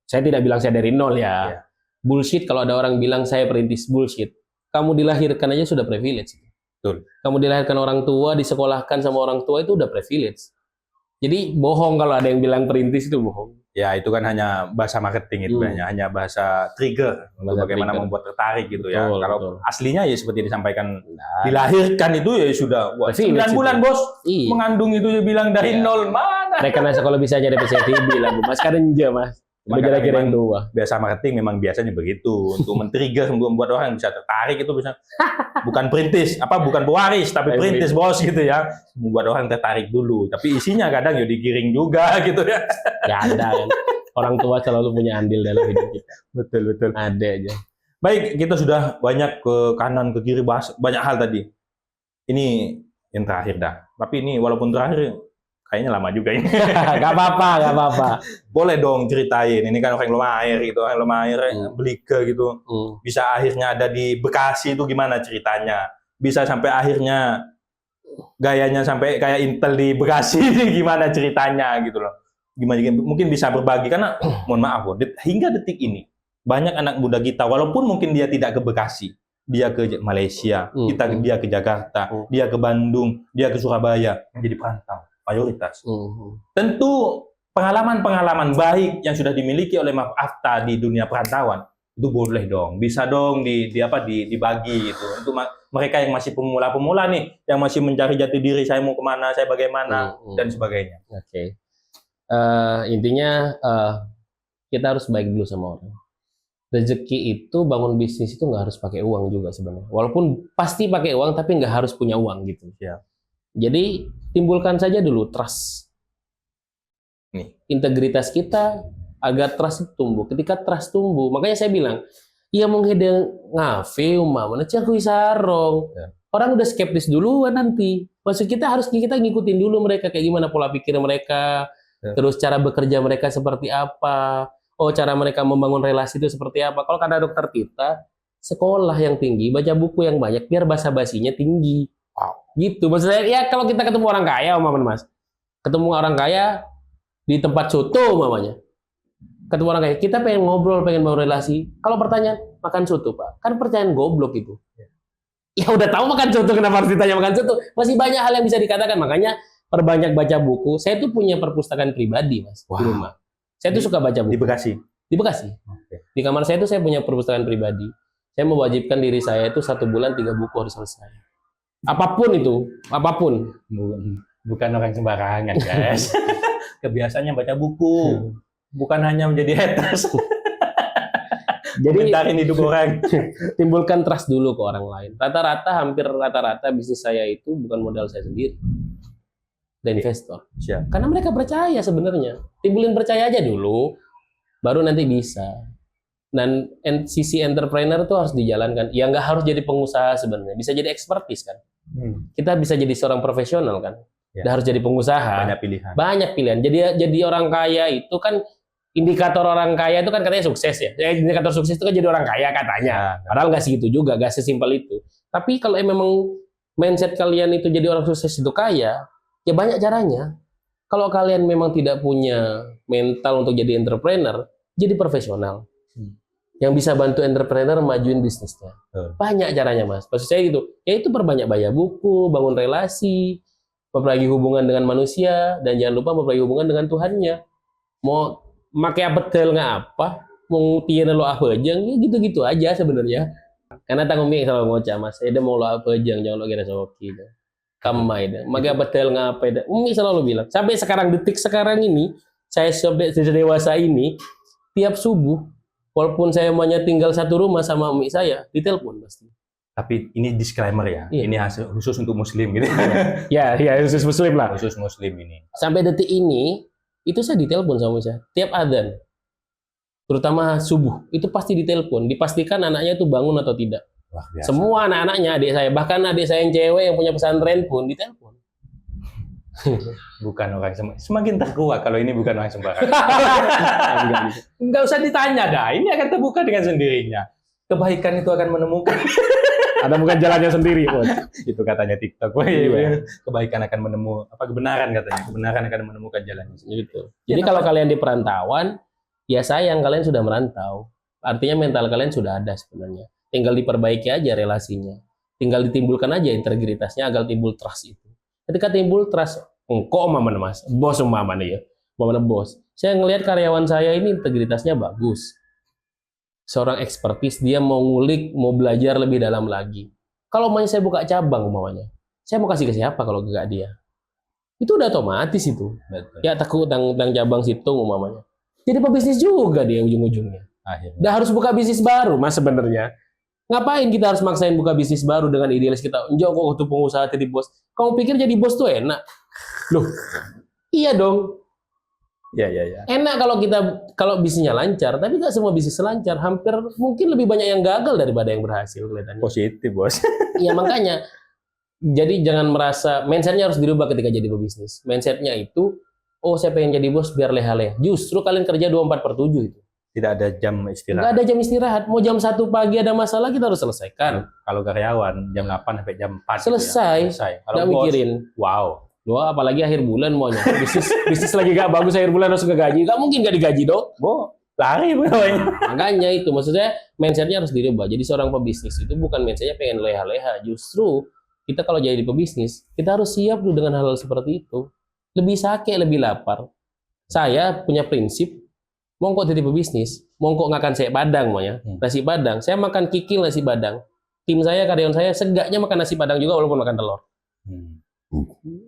S1: Saya tidak bilang saya dari nol ya. Bullshit kalau ada orang bilang saya perintis, bullshit. Kamu dilahirkan aja sudah privilege.
S2: Betul.
S1: Kamu dilahirkan orang tua, disekolahkan sama orang tua itu udah privilege. Jadi bohong kalau ada yang bilang perintis itu bohong.
S2: Ya itu kan hanya bahasa marketing itu, hanya bahasa trigger untuk bagaimana membuat tertarik gitu ya. Kalau aslinya ya seperti disampaikan, dilahirkan itu ya sudah 9 bulan Bos, mengandung itu dia bilang dari nol mana.
S1: Rekan kalau bisa jadi PCTB lah, Mas Karenja Mas. Kira-kira yang dua.
S2: Biasa marketing memang biasanya begitu untuk men-trigger, untuk membuat orang bisa tertarik itu bisa. Bukan perintis, bukan pewaris tapi perintis Bos gitu ya. Membuat orang tertarik dulu, tapi isinya kadang ya digiring juga gitu ya.
S1: Ya ada kan. Orang tua selalu punya andil dalam hidup kita.
S2: Betul.
S1: Ada aja.
S2: Baik, kita sudah banyak ke kanan ke kiri bahas banyak hal tadi. Ini yang terakhir dah. Tapi ini walaupun terakhir kayaknya lama juga ini.
S1: Gak apa-apa.
S2: Boleh dong ceritain. Ini kan orang Lomair gitu, orang Lomair Belike gitu. Bisa akhirnya ada di Bekasi itu gimana ceritanya? Bisa sampai akhirnya gayanya sampai kayak Intel di Bekasi ini gimana ceritanya gitu loh. Gimana mungkin bisa berbagi karena mohon maaf hingga detik ini banyak anak muda kita walaupun mungkin dia tidak ke Bekasi, dia ke Malaysia, dia ke Jakarta, dia ke Bandung, dia ke Surabaya menjadi perantau mayoritas. Tentu pengalaman-pengalaman baik yang sudah dimiliki oleh Maaf Afta di dunia perantauan itu boleh dong, bisa dong dibagi gitu untuk mereka yang masih pemula-pemula nih, yang masih mencari jati diri, saya mau kemana, saya bagaimana dan sebagainya.
S1: Oke. Intinya kita harus baik dulu sama orang. Rezeki itu bangun bisnis itu nggak harus pakai uang juga sebenarnya. Walaupun pasti pakai uang, tapi nggak harus punya uang gitu.
S2: Ya.
S1: Jadi timbulkan saja dulu trust. Integritas kita agar trust itu tumbuh. Ketika trust tumbuh, makanya saya bilang, iya mau ngedeng ngafe mana cak sarong. Ya. Orang udah skeptis dulu nanti. Maksud kita ngikutin dulu mereka kayak gimana pola pikir mereka, terus cara bekerja mereka seperti apa. Oh, cara mereka membangun relasi itu seperti apa. Kalau kata dokter kita, sekolah yang tinggi, baca buku yang banyak biar basa-basinya tinggi. Wow. Gitu. Maksudnya ya kalau kita ketemu orang kaya, Mas. Ketemu orang kaya di tempat soto mamanya. Ketemu orang kaya, kita pengen ngobrol, pengen bangun relasi. Kalau pertanyaan, makan soto, Pak. Kan pertanyaan goblok itu. Ya udah tahu makan soto, kenapa harus ditanya makan soto? Masih banyak hal yang bisa dikatakan. Makanya perbanyak baca buku. Saya tuh punya perpustakaan pribadi, Mas, di rumah. Saya tuh suka baca buku.
S2: Di Bekasi?
S1: Di Bekasi. Okay. Di kamar saya tuh saya punya perpustakaan pribadi. Saya mewajibkan diri saya itu 1 bulan 3 buku harus selesai. Apapun itu, apapun.
S2: Bukan orang sembarangan, guys. Kebiasaannya baca buku. Bukan hanya menjadi haters. Jadi komentarin hidup orang.
S1: Timbulkan trust dulu ke orang lain. Hampir rata-rata bisnis saya itu bukan modal saya sendiri. Dan investor.
S2: Siap.
S1: Karena mereka percaya sebenarnya. Timbulin percaya aja dulu, baru nanti bisa. Dan sisi entrepreneur itu harus dijalankan. Ya nggak harus jadi pengusaha sebenarnya. Bisa jadi expertise kan. Kita bisa jadi seorang profesional kan. Nggak harus jadi pengusaha. Banyak pilihan. Jadi orang kaya itu kan, indikator orang kaya itu kan katanya sukses ya. Indikator sukses itu kan jadi orang kaya katanya. Padahal nggak segitu juga, nggak sesimpel itu. Tapi kalau memang mindset kalian itu jadi orang sukses itu kaya, ya banyak caranya. Kalau kalian memang tidak punya mental untuk jadi entrepreneur, jadi profesional. Yang bisa bantu entrepreneur majuin bisnisnya. Banyak caranya, Mas. Maksud saya gitu. Ya itu perbanyak baca buku, bangun relasi, memperbaiki hubungan dengan manusia, dan jangan lupa memperbaiki hubungan dengan Tuhannya. Mau pakai betul nggak apa, mau tiada lo apa aja, ya gitu-gitu aja sebenarnya. Karena tanggung jawab selalu ngocak, Mas. Ada mau lo apa aja, jangan lo kira soki. Kamai dah, maga betul ngapai dah. Umi selalu bilang, sampai sekarang detik sekarang ini, saya sampai dewasa ini, tiap subuh, walaupun saya maunya tinggal satu rumah sama umi saya, ditelepon pasti.
S2: Tapi ini disclaimer ya, ini khusus untuk Muslim gitu.
S1: Ya, khusus Muslim lah.
S2: Khusus Muslim ini.
S1: Sampai detik ini, itu saya ditelepon sama umi saya, tiap adzan. terutama subuh, itu pasti ditelepon, dipastikan anaknya itu bangun atau tidak.
S2: Wah, biasa.
S1: Semua anak-anaknya, adik saya, bahkan adik saya yang cewek yang punya pesantren pun ditelepon.
S2: Bukan orang semakin terkuat kalau ini bukan orang sembarangan. Enggak usah ditanya dah, ini akan terbuka dengan sendirinya. Kebaikan itu akan menemukan.
S1: Ada bukan jalannya sendiri, Bos.
S2: Itu katanya TikTok.
S1: Iya.
S2: Kebaikan akan kebenaran katanya. Kebenaran akan menemukan jalannya sendiri.
S1: Gitu. Jadi kalau kalian di perantauan, ya sayang kalian sudah merantau. Artinya mental kalian sudah ada sebenarnya. Tinggal diperbaiki aja relasinya. Tinggal ditimbulkan aja integritasnya agar timbul trust itu. Ketika timbul trust, engkau mana mas, bos mama nih ya, mana bos. Saya ngelihat karyawan saya ini integritasnya bagus. Seorang ekspertis, dia mau ngulik, mau belajar lebih dalam lagi. Kalau mau saya buka cabang umpamanya, saya mau kasih ke siapa kalau enggak dia? Itu udah otomatis itu.
S2: Betul.
S1: Ya takut tentang cabang situng umpamanya. Jadi pebisnis juga dia ujung-ujungnya.
S2: Akhirnya.
S1: Udah harus buka bisnis baru mas sebenarnya. Ngapain kita harus maksain buka bisnis baru dengan idealis kita? Enggak kok untuk pengusaha jadi bos. Kamu pikir jadi bos tuh enak? Loh, iya dong.
S2: Ya.
S1: Enak kalau bisnisnya lancar, tapi nggak semua bisnis lancar. Hampir mungkin lebih banyak yang gagal daripada yang berhasil kelihatannya.
S2: Positif, Bos.
S1: Iya makanya. Jadi jangan merasa mindsetnya harus dirubah ketika jadi pebisnis. Mindsetnya itu, oh saya pengen jadi bos biar leha-leha. Justru kalian kerja 24/7 itu.
S2: Tidak ada jam istirahat.
S1: Nggak ada jam istirahat. Mau jam 1 pagi ada masalah kita harus selesaikan.
S2: Kalau karyawan jam 8 sampai jam 4
S1: Selesai.
S2: Gitu ya. Selesai. Kalau
S1: Nggak
S2: bos,
S1: mikirin.
S2: wow.
S1: Loh, apalagi akhir bulan maunya. Bisnis lagi gak bagus akhir bulan harus ngegaji. Gak mungkin gak digaji dong.
S2: Lari pokoknya.
S1: Makanya itu maksudnya mindsetnya harus dirubah. Jadi seorang pebisnis itu bukan mindsetnya pengen leha-leha. Justru kita kalau jadi pebisnis, kita harus siap dulu dengan hal-hal seperti itu. Lebih sakit, lebih lapar. Saya punya prinsip, mongkok jadi pebisnis, mongkok ngakan saya padang maunya. Nasi padang. Saya makan kikil nasi padang. Tim saya, karyawan saya, segaknya makan nasi padang juga walaupun makan telur.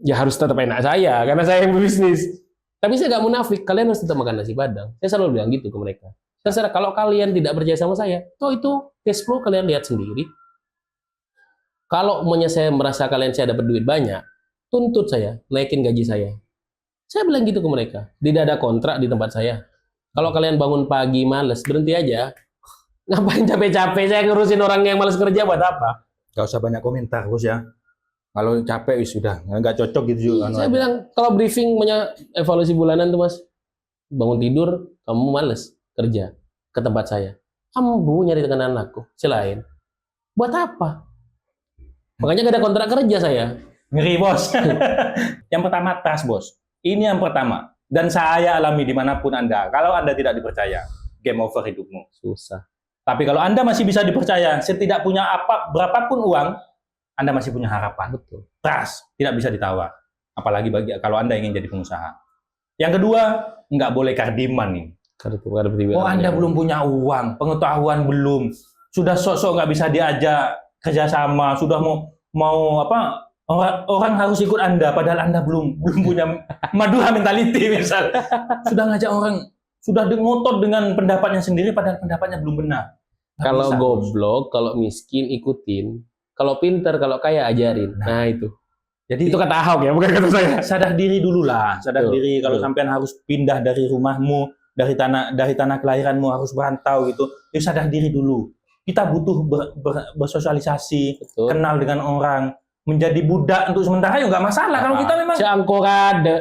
S1: Ya harus tetap enak saya, karena saya yang berbisnis. Tapi saya nggak munafik, kalian harus tetap makan nasi padang. Saya selalu bilang gitu ke mereka. Terserah, kalau kalian tidak percaya sama saya, toh itu cash flow kalian lihat sendiri. Kalau saya merasa saya dapat duit banyak, tuntut saya, naikin gaji saya. Saya bilang gitu ke mereka. Tidak ada kontrak di tempat saya. Kalau kalian bangun pagi males, berhenti aja. Ngapain capek-capek saya ngurusin orang yang males kerja buat apa?
S2: Gak usah banyak komentar, Bos ya. Kalau capek sudah, nggak cocok gitu juga.
S1: Saya bilang kalau briefing evaluasi bulanan tuh mas, bangun tidur kamu males kerja ke tempat saya, kamu nyari dengan anakku, selain buat apa? Makanya gak ada kontrak kerja saya.
S2: Ngeri bos. Yang pertama trust bos. Ini yang pertama. Dan saya alami dimanapun Anda. Kalau Anda tidak dipercaya, game over hidupmu.
S1: Susah.
S2: Tapi kalau Anda masih bisa dipercaya, tidak punya berapapun uang, Anda masih punya harapan.
S1: Betul.
S2: Trust, tidak bisa ditawar. Apalagi kalau Anda ingin jadi pengusaha. Yang kedua, nggak boleh kardiman nih. Oh, Anda belum punya uang, pengetahuan belum, sudah sok-sok nggak bisa diajak kerjasama, sudah mau apa? Orang harus ikut Anda, padahal Anda belum punya Madura mentality misal. Sudah ngajak orang, sudah ngotot dengan pendapatnya sendiri, padahal pendapatnya belum benar.
S1: Kalau goblok, kalau miskin ikutin. Kalau pinter, kalau kaya ajarin. Nah itu.
S2: Jadi
S1: itu kata Ahok ya, bukan kata saya.
S2: Sadar diri dulu lah, sadar diri. Kalau sampean harus pindah dari rumahmu, dari tanah kelahiranmu harus berantau gitu. Ya sadar diri dulu. Kita butuh bersosialisasi, kenal dengan orang, menjadi budak untuk sementara ya nggak masalah. Kalau kita memang
S1: angkor ada,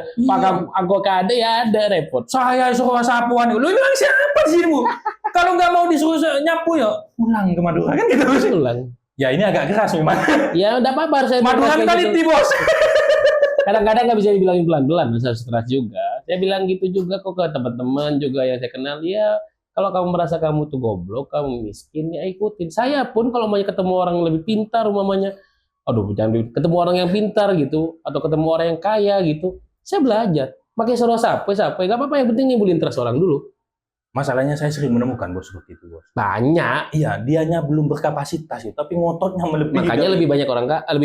S1: angkor ada ya ada repot.
S2: Saya suruh sapuan, lu bilang siapa sih bu? Kalau nggak mau disuruh nyapu ya pulang ke Madura kan gitu.
S1: Pulang.
S2: Ya ini agak keras memang.
S1: Ya udah apa-apa saya
S2: Madura mentality bos.
S1: Kadang-kadang nggak bisa dibilangin pelan-pelan, harus keras juga. Saya bilang gitu juga kok ke teman-teman juga yang saya kenal. Ya kalau kamu merasa kamu tuh goblok, kamu miskin, ya ikutin. Saya pun kalau mau ketemu orang lebih pintar umamanya, aduh jangan ketemu orang yang pintar gitu, atau ketemu orang yang kaya gitu, saya belajar. Makanya suruh sampai, nggak apa-apa, yang penting nimbulin trust orang dulu.
S2: Masalahnya saya sering menemukan bos seperti itu bos.
S1: Banyak.
S2: Iya, dianya belum berkapasitas ya, tapi ngototnya melebihi.
S1: Makanya lebih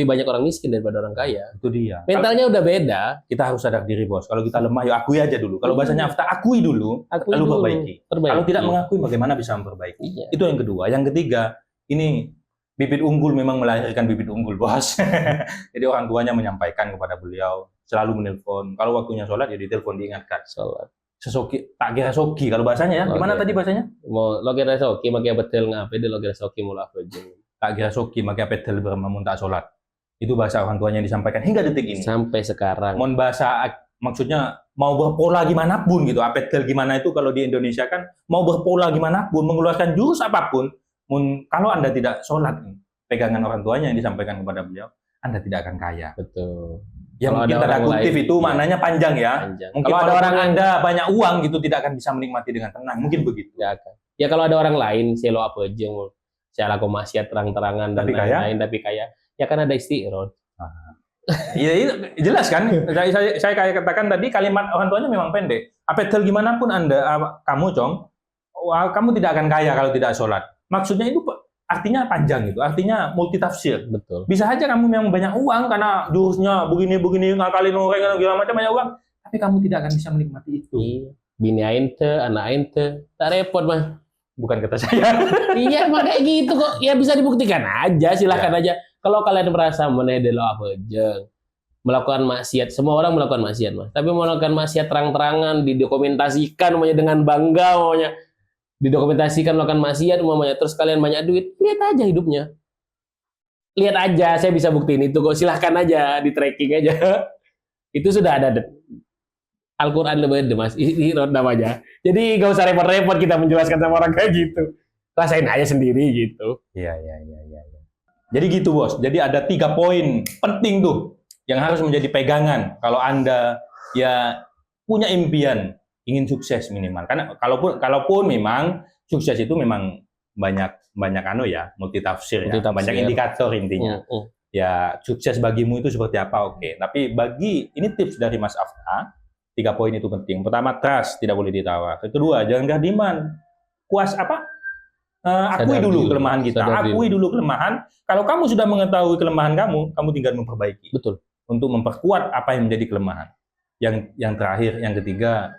S1: banyak orang miskin daripada orang kaya.
S2: Itu dia.
S1: Mentalnya udah beda.
S2: Kita harus sadar diri bos. Kalau kita lemah, ya akui aja dulu. Kalau bahasanya Afta, akui dulu, lalu perbaiki. Kalau tidak mengakui, bagaimana bisa memperbaiki? Iya. Itu yang kedua. Yang ketiga, ini bibit unggul memang melahirkan bibit unggul bos. Jadi orang tuanya menyampaikan kepada beliau, selalu menelpon. Kalau waktunya sholat, ya ditelepon, diingatkan. sesoki, tak kira soki kalau bahasanya ya. Gimana
S1: Oke.
S2: tadi bahasanya?
S1: Mau lo kira soki makai betul ngapain dia lo kira soki mula apa aja.
S2: Tak kira soki, maka petel bermamun tak sholat. Itu bahasa orang tuanya yang disampaikan hingga detik ini.
S1: Sampai sekarang.
S2: Mon bahasa maksudnya mau berpola gimana pun gitu. Apetel gimana itu kalau di Indonesia kan mau berpola gimana pun, mengeluarkan jurus apapun. Kalau Anda tidak sholat, pegangan orang tuanya yang disampaikan kepada beliau, Anda tidak akan kaya.
S1: Betul.
S2: Ya
S1: Kalau
S2: mungkin
S1: ada
S2: tanda
S1: orang
S2: kutip
S1: lain,
S2: itu
S1: iya.
S2: maknanya panjang ya.
S1: Panjang.
S2: Mungkin
S1: Kalau ada
S2: walaupun
S1: orang yang
S2: Anda banyak uang gitu tidak akan bisa menikmati dengan tenang. Mungkin begitu.
S1: nggak akan. Ya kalau ada orang lain, saya lo apa aja mau. Saya laku maksiat terang-terangan dan
S2: Tapi kaya?
S1: lain-lain tapi kaya. Ya kan ada istighfar.
S2: Iya, itu jelas kan? Saya kayak katakan tadi kalimat orang tuanya memang pendek. Apetel gimana pun kamu Cong, kamu tidak akan kaya kalau tidak sholat. Maksudnya itu artinya panjang gitu, artinya multitafsir.
S1: Betul.
S2: Bisa aja kamu memang banyak uang karena jurusnya begini ngakalin orang segala macam banyak uang, tapi kamu tidak akan bisa menikmati itu.
S1: Iya. Bini ainte, anak ainte, tak repot mah.
S2: Bukan kata saya.
S1: Iya, emang kayak gitu kok. Ya bisa dibuktikan aja, silahkan aja. Kalau kalian merasa menedelo apa aja, melakukan maksiat, semua orang melakukan maksiat, Mas. Tapi melakukan maksiat terang-terangan, didokumentasikan namanya dengan bangga, namanya didokumentasikan melakukan maksiat, namanya terus kalian banyak duit, lihat aja hidupnya. Lihat aja, saya bisa buktiin itu kok. Silahkan aja, di tracking aja. Itu sudah ada Al-Quran lebih ada, Mas. Ini namanya. Jadi gak usah repot-repot kita menjelaskan sama orang kayak gitu. Rasain aja sendiri gitu.
S2: Iya. Jadi gitu bos. Jadi ada 3 poin penting tuh yang harus menjadi pegangan kalau Anda ya punya impian ingin sukses minimal. Karena kalaupun memang sukses itu memang banyak multitafsir ya, banyak indikator intinya. Ya sukses bagimu itu seperti apa? Oke. Tapi ini tips dari Mas Afta, 3 poin itu penting. Pertama, trust, tidak boleh ditawar. Kedua, jangan gardiman. Akui dulu kelemahan kita. Akui dulu kelemahan. Kalau kamu sudah mengetahui kelemahan kamu tinggal memperbaiki.
S1: Betul.
S2: Untuk memperkuat apa yang menjadi kelemahan. Yang terakhir, yang ketiga,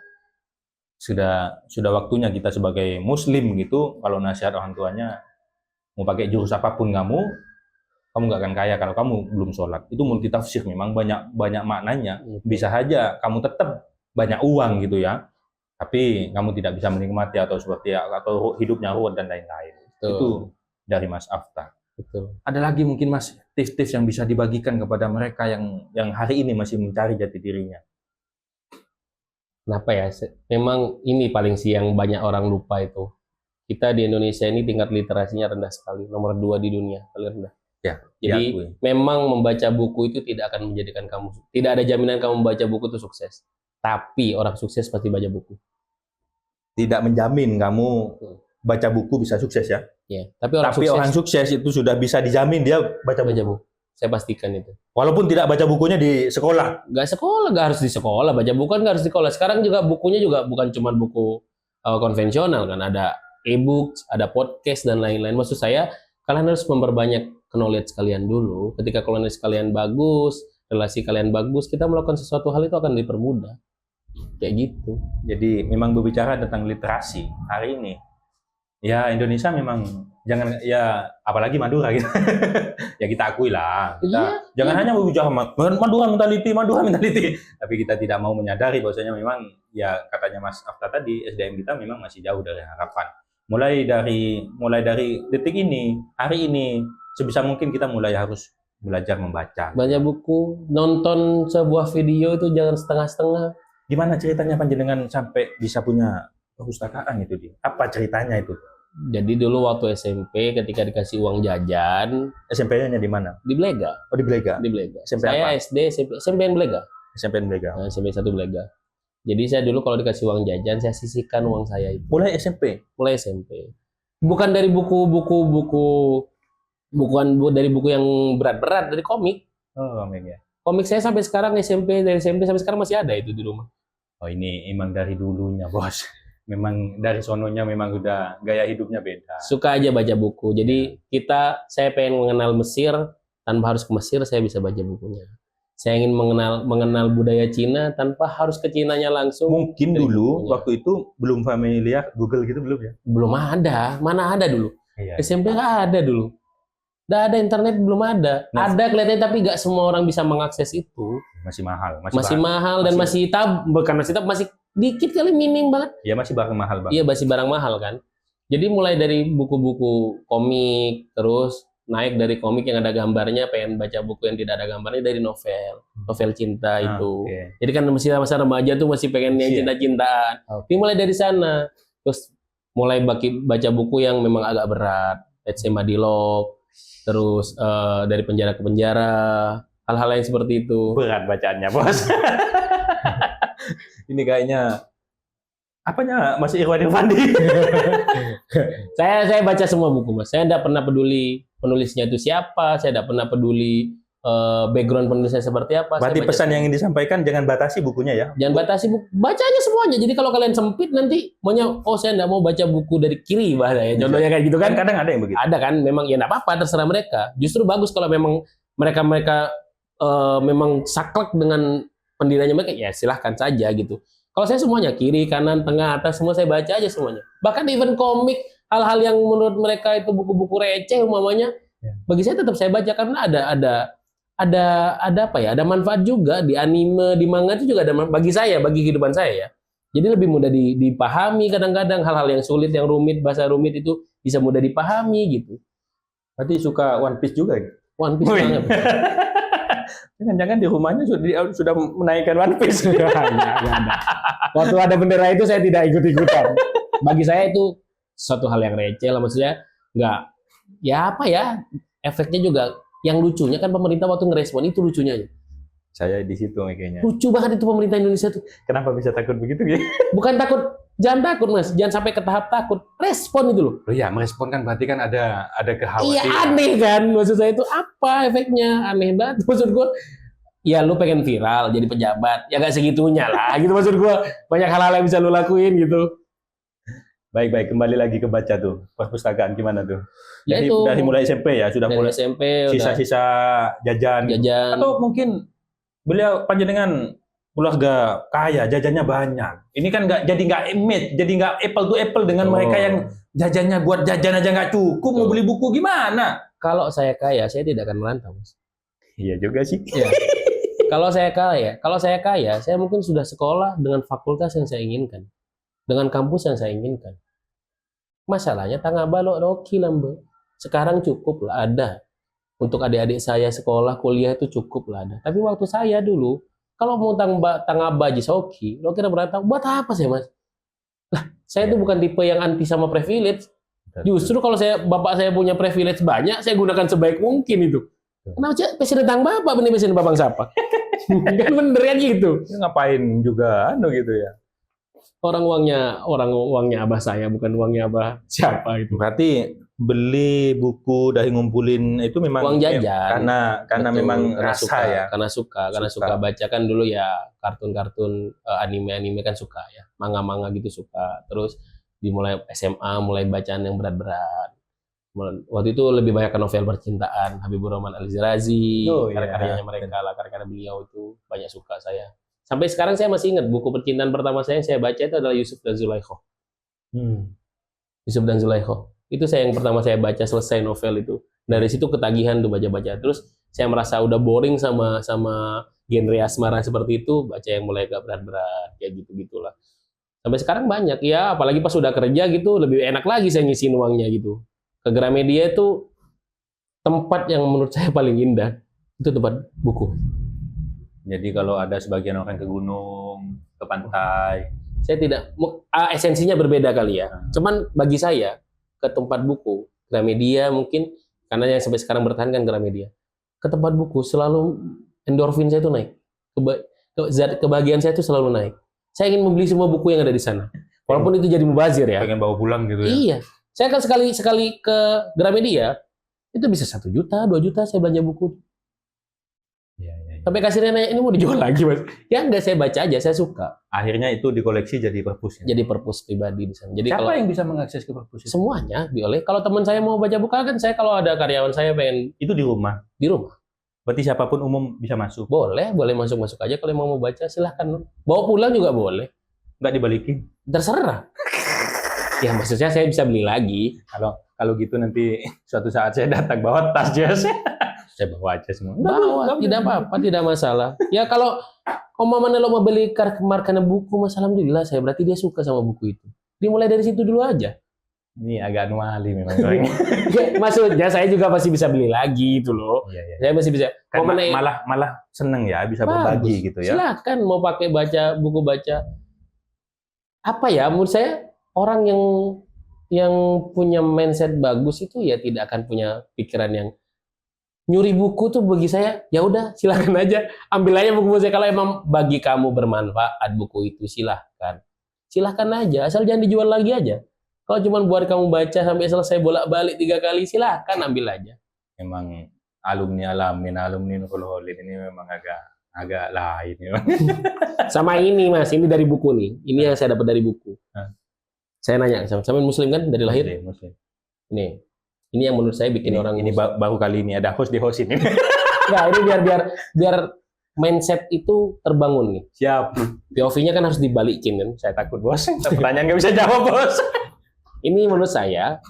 S2: sudah waktunya kita sebagai muslim gitu, kalau nasihat orang tuanya, mau pakai jurus apapun kamu nggak akan kaya kalau kamu belum sholat. Itu multitafsir, memang banyak maknanya. Bisa saja kamu tetap banyak uang gitu ya, tapi kamu tidak bisa menikmati atau hidupnya ruwet dan lain-lain. Itu dari Mas Afta.
S1: Betul.
S2: Ada lagi mungkin Mas tips-tips yang bisa dibagikan kepada mereka yang hari ini masih mencari jati dirinya.
S1: Kenapa ya? Memang ini paling sih yang banyak orang lupa itu. Kita di Indonesia ini tingkat literasinya rendah sekali, nomor 2 di dunia, paling rendah.
S2: Ya,
S1: jadi memang membaca buku itu tidak akan menjadikan kamu, tidak ada jaminan kamu membaca buku itu sukses. Tapi orang sukses pasti baca buku.
S2: Tidak menjamin kamu baca buku bisa sukses ya.
S1: Ya, tapi orang
S2: sukses itu sudah bisa dijamin dia baca buku.
S1: Saya pastikan itu.
S2: Walaupun tidak baca bukunya di sekolah.
S1: Nggak harus di sekolah. Baca buku kan nggak harus di sekolah. Sekarang juga bukunya juga bukan cuma buku konvensional kan. Ada e-books, ada podcast dan lain-lain. Maksud saya kalian harus memperbanyak knowledge kalian dulu. Ketika knowledge kalian bagus, relasi kalian bagus, kita melakukan sesuatu hal itu akan dipermudah. Kayak gitu.
S2: Jadi memang berbicara tentang literasi hari ini. Ya Indonesia memang apalagi Madura gitu. Ya kita akui lah. Jangan hanya berbicara Madura mentality. Tapi kita tidak mau menyadari bahwasanya memang ya katanya Mas Afta tadi, SDM kita memang masih jauh dari harapan. Mulai dari detik ini, hari ini, sebisa mungkin kita mulai harus belajar membaca.
S1: Baca buku, nonton sebuah video itu jangan setengah-setengah.
S2: Gimana ceritanya panjenengan sampai bisa punya perpustakaan itu dia? Apa ceritanya itu?
S1: Jadi dulu waktu SMP ketika dikasih uang jajan,
S2: SMP-nya di mana?
S1: Di Blega.
S2: Oh, di Blega.
S1: Di Blega.
S2: SMP
S1: saya
S2: apa?
S1: SD, SMP Blega.
S2: SMP Blega.
S1: Nah, SMP 1 Blega. Jadi saya dulu kalau dikasih uang jajan, saya sisihkan uang saya itu.
S2: Mulai SMP?
S1: Mulai SMP. Bukan dari dari buku yang berat-berat, dari komik.
S2: Oh, komik ya.
S1: Komik saya sampai sekarang dari SMP sampai sekarang masih ada itu di rumah.
S2: Oh, ini emang dari dulunya, Bos. Memang dari sononya memang udah gaya hidupnya beda.
S1: Suka aja baca buku. Jadi saya pengen mengenal Mesir, tanpa harus ke Mesir saya bisa baca bukunya. Saya ingin mengenal budaya Cina tanpa harus ke Cinanya langsung.
S2: Mungkin dulu waktu itu belum familiar Google gitu belum ya?
S1: Belum ada. Mana ada dulu?
S2: Iya.
S1: SMP nggak ada dulu. Nggak ada, internet belum ada. Ada kelihatannya tapi nggak semua orang bisa mengakses itu.
S2: Masih mahal.
S1: Masih mahal dan masih dikit kali, minim banget.
S2: Ya masih barang mahal bang.
S1: Iya, masih barang mahal kan. Jadi mulai dari buku-buku komik, terus naik dari komik yang ada gambarnya, pengen baca buku yang tidak ada gambarnya, dari novel cinta itu.
S2: Oke.
S1: Jadi kan masih masa remaja tuh masih pengen yang
S2: Iya.
S1: cinta-cintaan.
S2: Oke.
S1: Dimulai dari sana. Terus mulai baca buku yang memang agak berat, let's say Madilog, terus dari penjara ke penjara, hal-hal yang seperti itu.
S2: Berat bacaannya bos. Ini kayaknya apanya masih Irwan Irfandi.
S1: Saya baca semua buku, Mas. Saya tidak pernah peduli penulisnya itu siapa, saya tidak pernah peduli background penulisnya seperti apa.
S2: Berarti
S1: Saya baca
S2: pesan
S1: semua.
S2: yang ingin disampaikan jangan batasi bukunya ya.
S1: Jangan batasi buku, baca aja semuanya. Jadi kalau kalian sempit nanti maunya, oh saya nggak mau baca buku dari kiri bahasa ya. Contohnya kayak gitu kan.
S2: Kan kadang ada yang begitu.
S1: Ada kan, memang ya nggak apa-apa, terserah mereka. Justru bagus kalau memang mereka memang saklek dengan pendiriannya mereka, ya silahkan saja gitu. Kalau saya semuanya, kiri, kanan, tengah, atas, semua saya baca aja semuanya. Bahkan even komik, hal-hal yang menurut mereka itu buku-buku receh umpamanya, bagi saya tetap saya baca karena ada apa ya? Ada manfaat juga di anime, di manga itu juga ada bagi saya, bagi kehidupan saya ya. Jadi lebih mudah dipahami kadang-kadang hal-hal yang sulit, yang rumit, bahasa rumit itu bisa mudah dipahami gitu.
S2: Berarti suka One Piece juga.
S1: One Piece banget.
S2: Jangan-jangan di rumahnya sudah menaikkan One Piece.
S1: Nggak ada. Waktu ada bendera itu saya tidak ikut-ikutan. Bagi saya itu suatu hal yang receh lah, maksudnya nggak, ya apa ya, efeknya juga yang lucunya kan pemerintah waktu ngerespon itu lucunya aja.
S2: Saya di situ kayaknya.
S1: Lucu banget itu pemerintah Indonesia tuh.
S2: Kenapa bisa takut begitu ya?
S1: Bukan takut, jangan takut Mas, jangan sampai ke tahap takut. Respon itu loh.
S2: Oh iya, merespon kan berarti kan ada
S1: Iya
S2: kekhawatiran.
S1: aneh kan, maksud saya itu apa efeknya, aneh banget maksud gue. Ya lu pengen viral jadi pejabat, ya gak segitunya lah gitu maksud gue. Banyak hal-hal yang bisa lu lakuin gitu.
S2: Baik, kembali lagi ke baca tuh. Perpustakaan gimana tuh?
S1: Ya itu
S2: Dari mulai SMP ya, sudah
S1: dari
S2: mulai
S1: SMP udah
S2: sisa-sisa jajan. Atau mungkin beliau panjenengan keluarga kaya, jajannya banyak. Ini kan nggak image, jadi nggak apple to apple dengan mereka yang jajannya buat jajan aja nggak cukup, mau beli buku gimana?
S1: Kalau saya kaya, saya tidak akan merantau, Mas.
S2: Iya juga sih.
S1: Ya. Kalau saya kaya, saya mungkin sudah sekolah dengan fakultas yang saya inginkan, dengan kampus yang saya inginkan. Masalahnya tangga balok roki lambe. Sekarang cukup lah ada. Untuk adik-adik saya sekolah, kuliah itu cukup lah ada. Tapi waktu saya dulu, kalau mau tangga baji soki, lo kira berantau, buat apa sih Mas? Lah, saya itu bukan tipe yang anti sama privilege. Justru kalau bapak saya punya privilege banyak, saya gunakan sebaik mungkin itu. Kenapa sih presiden tang bapak, bener presiden babang siapa? Kan bener kan gitu.
S2: Ngapain juga gitu ya.
S1: Orang uangnya abah saya, bukan uangnya abah siapa itu.
S2: Berarti beli buku dari ngumpulin itu memang
S1: Uang jajan.
S2: karena
S1: Betul,
S2: memang
S1: karena
S2: rasa
S1: suka,
S2: ya.
S1: karena suka baca kan dulu ya, kartun-kartun, anime kan suka ya, manga-manga gitu suka. Terus dimulai SMA mulai bacaan yang berat-berat. Waktu itu lebih banyak ke novel percintaan, Habibur Rahman Al-Zirazi, karya-karyanya mereka lah, karya-karya beliau itu banyak suka saya. Sampai sekarang saya masih ingat buku percintaan pertama saya yang saya baca itu adalah Yusuf dan Zulaikha. Yusuf dan Zulaikha. Itu saya yang pertama saya baca selesai novel itu. Dari situ ketagihan tuh baca-baca. Terus saya merasa udah boring sama genre asmara seperti itu, baca yang mulai agak berat-berat kayak gitu-gitulah. Sampai sekarang banyak ya, apalagi pas sudah kerja gitu lebih enak lagi saya ngisiin uangnya gitu. Ke Gramedia itu tempat yang menurut saya paling indah. Itu tempat buku.
S2: Jadi kalau ada sebagian orang ke gunung, ke pantai,
S1: saya tidak, esensinya berbeda kali ya. Cuman bagi saya ke tempat buku, Gramedia mungkin karena yang sampai sekarang bertahan kan Gramedia. Ke tempat buku selalu endorfin saya itu naik. Kebahagiaan saya itu selalu naik. Saya ingin membeli semua buku yang ada di sana. Walaupun itu jadi mubazir ya.
S2: pengen bawa pulang gitu ya.
S1: Iya. Saya kan sekali ke Gramedia itu bisa 1 juta, 2 juta saya belanja buku.
S2: Iya.
S1: Sampai kasirnya nanya, ini mau dijual lagi Mas? Ya enggak, saya baca aja, saya suka.
S2: Akhirnya itu dikoleksi jadi perpus. Ya?
S1: Jadi perpus pribadi di sana. Jadi
S2: Siapa
S1: kalau
S2: yang bisa mengakses ke perpus itu?
S1: semuanya boleh. Kalau teman saya mau baca buku kan, saya kalau ada karyawan saya pengen
S2: Itu di rumah.
S1: di rumah,
S2: Berarti siapapun umum bisa masuk.
S1: boleh masuk aja. Kalau mau baca silahkan. Bawa pulang juga boleh.
S2: Nggak dibalikin.
S1: Terserah. Ya maksudnya saya bisa beli lagi.
S2: Kalau gitu nanti suatu saat saya datang bawa tas jas. Saya bawa aja semua.
S1: Bawa, tidak apa-apa, tidak masalah. Ya kalau Mana lo mau beli karena buku, Mas, alhamdulillah saya berarti dia suka sama buku itu. Dimulai dari situ dulu aja.
S2: Ini agak anomali memang orangnya.
S1: Ya, maksudnya saya juga pasti bisa beli lagi itu loh.
S2: Iya, iya.
S1: Saya masih bisa.
S2: Kan malah seneng ya bisa berbagi gitu ya.
S1: Silakan mau pakai baca buku baca. Apa ya? Menurut saya orang yang punya mindset bagus itu ya tidak akan punya pikiran yang nyuri buku tuh. Bagi saya ya udah silakan aja ambil aja buku saya, kalau emang bagi kamu bermanfaat buku itu silahkan aja, asal jangan dijual lagi aja. Kalau cuma buat kamu baca sampai selesai bolak-balik 3 kali, silahkan ambil aja.
S2: Memang alumni Nurul Holid ini memang agak lain ya.
S1: Sama ini Mas, ini dari buku nih, ini yang saya dapat dari buku. Saya nanya sama Muslim kan dari lahir.
S2: Muslim.
S1: Ini yang menurut saya bikin orang
S2: ini baru kali ini ada host ini.
S1: Enggak, ini biar mindset itu terbangun nih.
S2: Siap.
S1: POV-nya kan harus dibalikin kan.
S2: Saya takut bos. Pertanyaan nggak bisa jawab bos.
S1: Ini menurut saya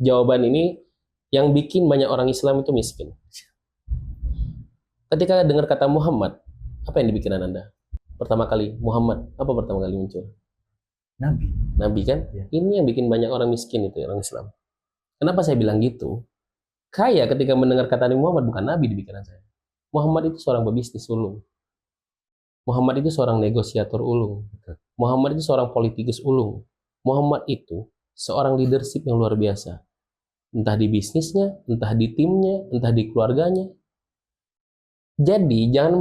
S1: jawaban ini yang bikin banyak orang Islam itu miskin. Ketika dengar kata Muhammad, apa yang di pikiran Anda? Pertama kali Muhammad, apa pertama kali muncul? Nabi kan?
S2: Ya.
S1: Ini yang bikin banyak orang miskin itu, orang Islam. Kenapa saya bilang gitu? Kayak ketika mendengar kata Nabi Muhammad, bukan Nabi di pikiran saya. Muhammad itu seorang pebisnis ulung. Muhammad itu seorang negosiator ulung. Muhammad itu seorang politikus ulung. Muhammad itu seorang leadership yang luar biasa. Entah di bisnisnya, entah di timnya, entah di keluarganya. Jadi jangan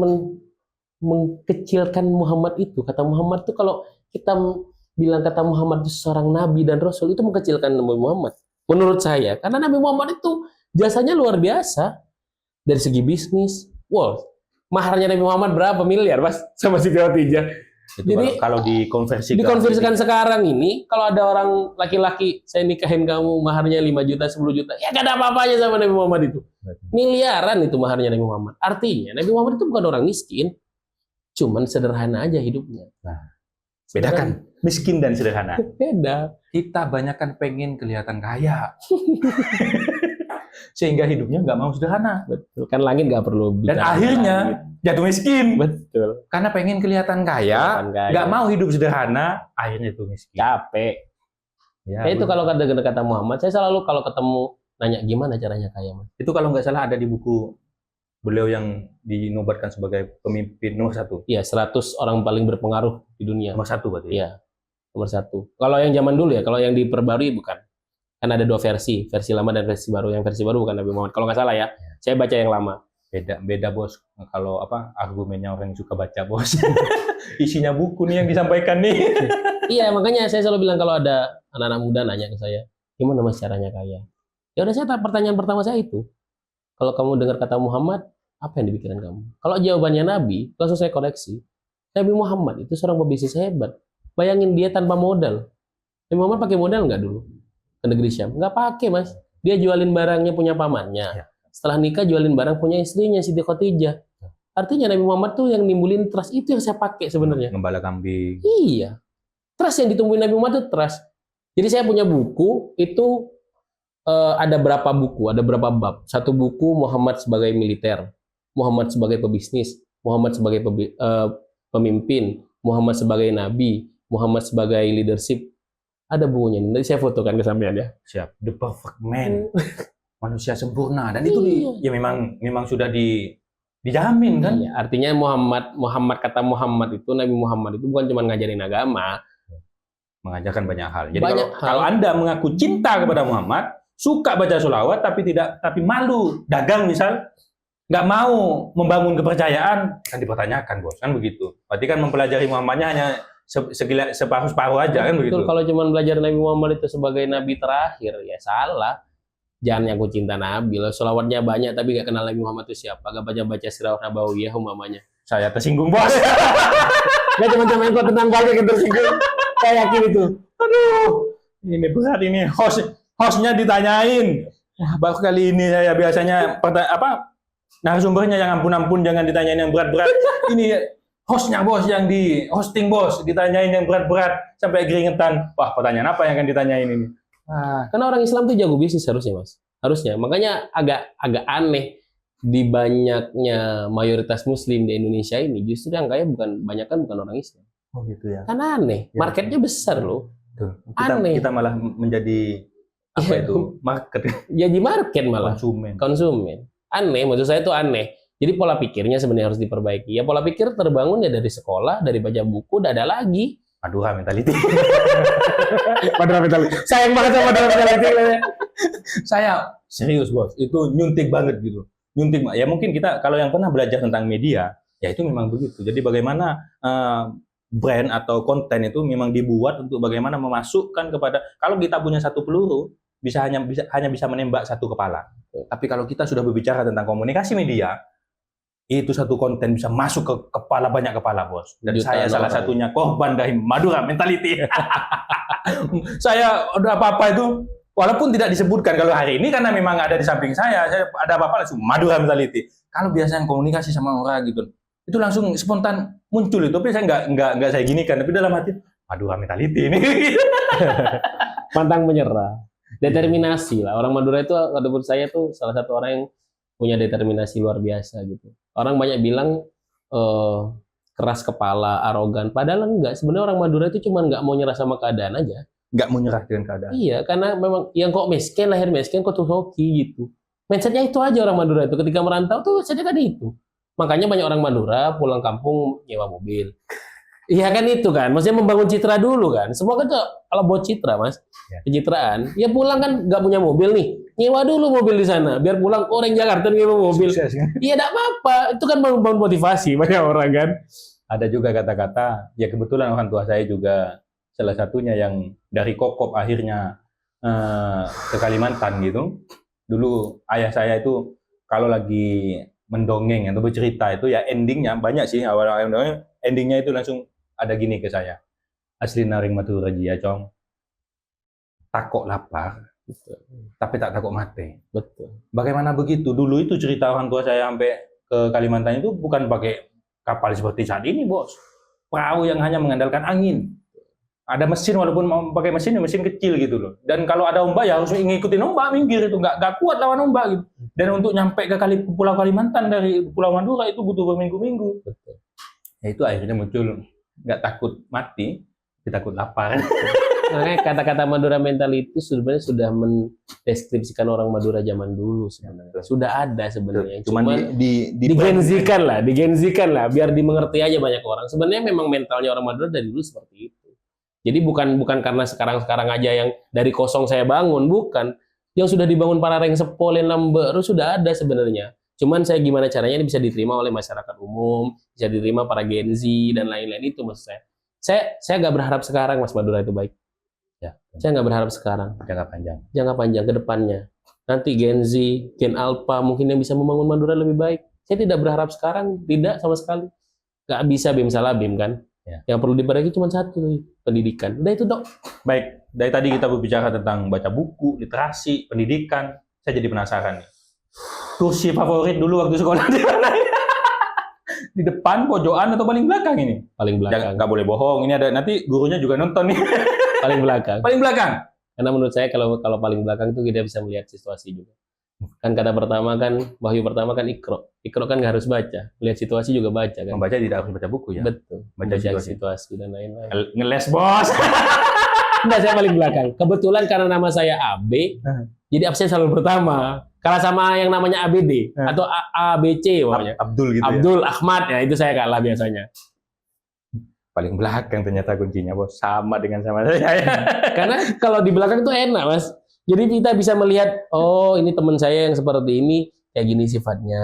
S1: mengkecilkan Muhammad itu. Kata Muhammad itu kalau kita bilang kata Muhammad itu seorang nabi dan rasul, itu mengkecilkan Nabi Muhammad. Menurut saya, karena Nabi Muhammad itu jasanya luar biasa. Dari segi bisnis, wow, maharnya Nabi Muhammad berapa miliar, Mas, sama Siti Khadijah. Jadi
S2: kalau
S1: dikonversikan sekarang ini, kalau ada orang laki-laki, saya nikahin kamu maharnya 5 juta, 10 juta, ya gak ada apa-apanya sama Nabi Muhammad itu. Miliaran itu maharnya Nabi Muhammad. Artinya Nabi Muhammad itu bukan orang miskin, cuman sederhana aja hidupnya.
S2: Nah, bedakan miskin dan sederhana.
S1: Beda.
S2: Kita banyakkan pengen kelihatan kaya. Sehingga hidupnya nggak mau sederhana.
S1: Betul. Kan langit nggak perlu bicara.
S2: Dan akhirnya jatuh miskin.
S1: Betul.
S2: Karena pengen kelihatan kaya, nggak mau hidup sederhana, akhirnya itu miskin.
S1: Capek. Ya, itu kalau kata Muhammad, saya selalu kalau ketemu nanya gimana caranya kaya, Mas.
S2: Itu kalau nggak salah ada di buku beliau yang dinobatkan sebagai pemimpin nomor 1.
S1: Iya, 100 orang paling berpengaruh di dunia.
S2: Nomor 1 berarti.
S1: Iya, nomor 1. Kalau yang zaman dulu ya, kalau yang diperbarui bukan. Kan ada 2 versi lama dan versi baru. Yang versi baru bukan Nabi Muhammad. Kalau nggak salah ya, saya baca yang lama.
S2: Beda bos. Kalau argumennya orang yang suka baca bos. Isinya buku nih yang disampaikan nih.
S1: Iya, makanya saya selalu bilang kalau ada anak-anak muda nanya ke saya, gimana Mas caranya kaya? Ya udah, pertanyaan pertama saya itu. Kalau kamu dengar kata Muhammad, apa yang dipikiran kamu? Kalau jawabannya Nabi, langsung saya koreksi. Nabi Muhammad itu seorang pebisnis hebat. Bayangin dia tanpa modal. Nabi Muhammad pakai modal nggak dulu? Ke negeri Syam? Nggak pakai, Mas. Dia jualin barangnya punya pamannya. Ya. Setelah nikah jualin barang punya istrinya, Siti Khadijah. Artinya Nabi Muhammad tuh yang nimbulin trust, itu yang saya pakai sebenarnya.
S2: Gembala kambing.
S1: Iya. Trust yang ditumbuhin Nabi Muhammad itu trust. Jadi saya punya buku, itu ada berapa buku, ada berapa bab. Satu buku Muhammad sebagai militer, Muhammad sebagai pebisnis, Muhammad sebagai pemimpin, Muhammad sebagai nabi, Muhammad sebagai leadership. Ada bukunya, nanti saya fotokan ke sampean ya.
S2: Siap. The perfect man. Manusia sempurna. Dan itu ya memang sudah dijamin kan?
S1: Iya, artinya Muhammad kata Muhammad itu, Nabi Muhammad itu bukan cuma ngajarin agama,
S2: mengajarkan banyak hal. Jadi
S1: banyak
S2: kalau Anda mengaku cinta kepada Muhammad, suka baca sholawat tapi malu dagang misal, nggak mau membangun kepercayaan, kan dipertanyakan bos, kan begitu. Berarti kan mempelajari Muhammadnya hanya separuh-separuh aja kan begitu.
S1: Kalau cuma belajar Nabi Muhammad itu sebagai nabi terakhir, ya salah. Jangan aku cinta Nabi loh, sholawatnya banyak tapi gak kenal Nabi Muhammad itu siapa, gak baca Sirah Nabawiyah umpamanya.
S2: Saya tersinggung bos.
S1: Gak cuma ikut tentang banyak yang tersinggung. Saya yakin itu.
S2: Aduh, ini berat ini. Hostnya ditanyain. Wah, baru kali ini saya biasanya narasumbernya yang ampun-ampun, jangan ditanyain yang berat-berat. Ini hostnya bos yang di hosting bos, ditanyain yang berat-berat sampai keringetan. Wah, pertanyaan apa yang akan ditanyain ini?
S1: Karena orang Islam tuh jago bisnis harusnya, Mas. Harusnya. Makanya agak aneh di banyaknya mayoritas Muslim di Indonesia ini justru yang kaya bukan orang Islam.
S2: Oh gitu ya.
S1: Kan aneh,
S2: Ya.
S1: marketnya besar loh.
S2: Betul.
S1: Aneh.
S2: Kita malah menjadi apa itu market
S1: Jadi market malah
S2: konsumen.
S1: Aneh, maksud saya itu aneh. Jadi pola pikirnya sebenarnya harus diperbaiki. Ya pola pikir terbangun ya dari sekolah, dari baca buku, udah ada lagi.
S2: Madura mentality.
S1: Madura mentality. Sayang banget sama Madura mentality.
S2: Saya serius bos, itu nyuntik banget gitu. Nyuntik, ya mungkin kita kalau yang pernah belajar tentang media, ya itu memang begitu. Jadi bagaimana brand atau konten itu memang dibuat untuk bagaimana memasukkan kepada, kalau kita punya satu peluru, hanya bisa menembak satu kepala. Tapi kalau kita sudah berbicara tentang komunikasi media, itu satu konten bisa masuk ke kepala banyak kepala bos. Dan saya salah satunya korban dari Madura mentality. Saya ada apa-apa itu, walaupun tidak disebutkan kalau hari ini karena memang ada di samping saya ada apa-apa langsung Madura mentality. Kalau biasanya komunikasi sama orang gitu, itu langsung spontan muncul itu. Tapi saya nggak saya ginikan, tapi dalam hati Madura mentality ini.
S1: Pantang menyerah, determinasi lah. Orang Madura itu menurut saya tuh salah satu orang yang punya determinasi luar biasa gitu. Orang banyak bilang keras kepala, arogan. Padahal enggak. Sebenarnya orang Madura itu cuma nggak mau nyerah sama keadaan aja.
S2: Nggak mau nyerah dengan keadaan.
S1: Iya, karena memang yang kok miskin, lahir miskin, kok tuh hoki gitu. Mindsetnya itu aja orang Madura itu. Ketika merantau tuh saya kan itu. Makanya banyak orang Madura pulang kampung nyewa mobil. Iya kan itu kan. Maksudnya membangun citra dulu kan. Semua kan tuh kalau buat citra mas, pencitraan. Ya pulang kan nggak punya mobil nih. Nyewa dulu mobil di sana. Biar pulang orang Jakarta nyewa mobil. Iya enggak apa-apa. Itu kan membangun motivasi banyak orang kan.
S2: Ada juga kata-kata, ya kebetulan orang tua saya juga salah satunya yang dari Kokop akhirnya ke Kalimantan gitu. Dulu ayah saya itu kalau lagi mendongeng atau bercerita itu ya endingnya banyak sih, awal-awal endingnya itu langsung ada gini ke saya. Asli naring matu rajia cong. Takok lapar, betul. Tapi tak takok mati.
S1: Betul.
S2: Bagaimana begitu? Dulu itu cerita orang tua saya sampai ke Kalimantan itu bukan pakai kapal seperti saat ini, bos. Perahu yang hanya mengandalkan angin. Ada mesin, walaupun mau pakai mesin kecil gitu loh. Dan kalau ada ombak ya harus ngikutin ombak, minggir itu nggak kuat lawan ombak gitu. Dan untuk nyampe ke Pulau Kalimantan dari Pulau Madura itu butuh berminggu-minggu.
S1: Betul.
S2: Ya itu akhirnya muncul nggak takut mati, tapi takut lapar.
S1: Makanya kata-kata Madura mentality sebenarnya sudah mendeskripsikan orang Madura zaman dulu sebenarnya. Sudah ada sebenarnya.
S2: Cuman
S1: digenzikan lah, biar dimengerti aja banyak orang. Sebenarnya memang mentalnya orang Madura dari dulu seperti itu. Jadi bukan karena sekarang aja yang dari kosong saya bangun, bukan. Yang sudah dibangun para Reng Sepolen Lamberu sudah ada sebenarnya. Cuman saya gimana caranya ini bisa diterima oleh masyarakat umum, bisa diterima para Gen Z dan lain-lain itu maksud saya. Saya nggak berharap sekarang Mas Madura itu baik.
S2: Ya,
S1: saya nggak berharap sekarang. Jangka panjang ke depannya. Nanti Gen Z, Gen Alpha mungkin yang bisa membangun Madura lebih baik. Saya tidak berharap sekarang, tidak sama sekali. Nggak bisa bim salah bim kan. Ya. Yang perlu diperbaiki cuma satu, pendidikan. Udah itu dok.
S2: Baik, dari tadi kita berbicara tentang baca buku, literasi, pendidikan. Saya jadi penasaran nih. Kursi favorit dulu waktu sekolah di mana? Di depan, pojokan, atau paling belakang ini?
S1: Paling belakang.
S2: Nggak boleh bohong. Ini ada nanti gurunya juga nonton nih.
S1: Paling belakang.
S2: Paling belakang.
S1: Karena menurut saya kalau paling belakang itu kita bisa melihat situasi juga. Kan kata pertama kan, wahyu pertama kan ikro. Ikro kan nggak harus baca, lihat situasi juga baca kan.
S2: Membaca tidak harus baca buku ya.
S1: Betul. Baca situasi dan lain-lain.
S2: Ngeles bos.
S1: Enggak, saya paling belakang. Kebetulan karena nama saya AB, jadi absen selalu pertama. Kalah sama yang namanya ABD atau ABC pokoknya.
S2: Abdul gitu.
S1: Abdul ya? Ahmad ya itu saya kalah biasanya.
S2: Paling belakang ternyata kuncinya bos, sama dengan sama saya.
S1: Karena kalau di belakang tuh enak mas. Jadi kita bisa melihat, oh ini teman saya yang seperti ini, kayak gini sifatnya.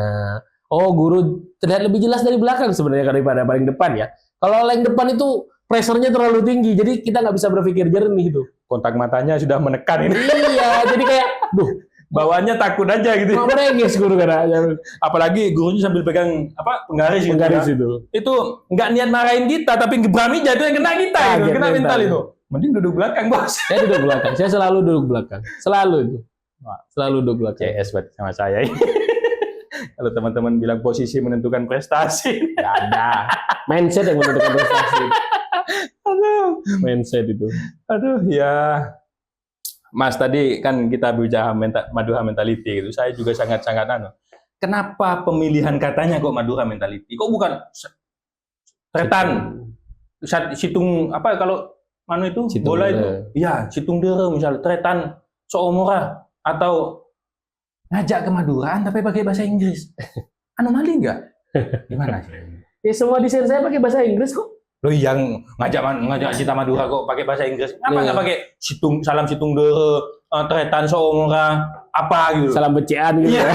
S1: Oh guru terlihat lebih jelas dari belakang sebenarnya daripada paling depan ya. Kalau paling depan itu pressure-nya terlalu tinggi, jadi kita nggak bisa berpikir jernih itu.
S2: Kontak matanya sudah menekan ini.
S1: Iya, jadi kayak,
S2: bawaannya takut aja gitu.
S1: Mau merengis guru kan.
S2: Apalagi gurunya sambil pegang penggaris
S1: itu.
S2: Itu nggak niat marahin kita, tapi Brami jatuh yang kena kita, gitu. Kena mental itu. Mending duduk belakang bos.
S1: Saya duduk belakang. Saya selalu duduk belakang. Selalu itu. Selalu duduk belakang.
S2: CS berarti sama saya. Kalau teman-teman bilang posisi menentukan prestasi,
S1: nggak ada. Mindset yang menentukan prestasi.
S2: Aduh.
S1: Mindset itu.
S2: Aduh ya. Mas tadi kan kita bicara Madura mentality gitu. Saya juga sangat-sangat kenapa pemilihan katanya kok Madura mentality? Kok bukan tretan, situng apa kalau itu
S1: Situng
S2: bola
S1: dere.
S2: itu? Ya, situng dere misalnya tretan seomora atau ngajak ke Madura tapi pakai bahasa Inggris. Anomali nggak? Gimana sih?
S1: Ya semua desain saya pakai bahasa Inggris kok.
S2: Loh yang ngajak Cita Madura kok pakai bahasa Inggris? Kenapa
S1: Iya.
S2: nggak pakai salam situng dere, tretan seomora apa gitu?
S1: Salam becian gitu.
S2: Iya.
S1: Ya.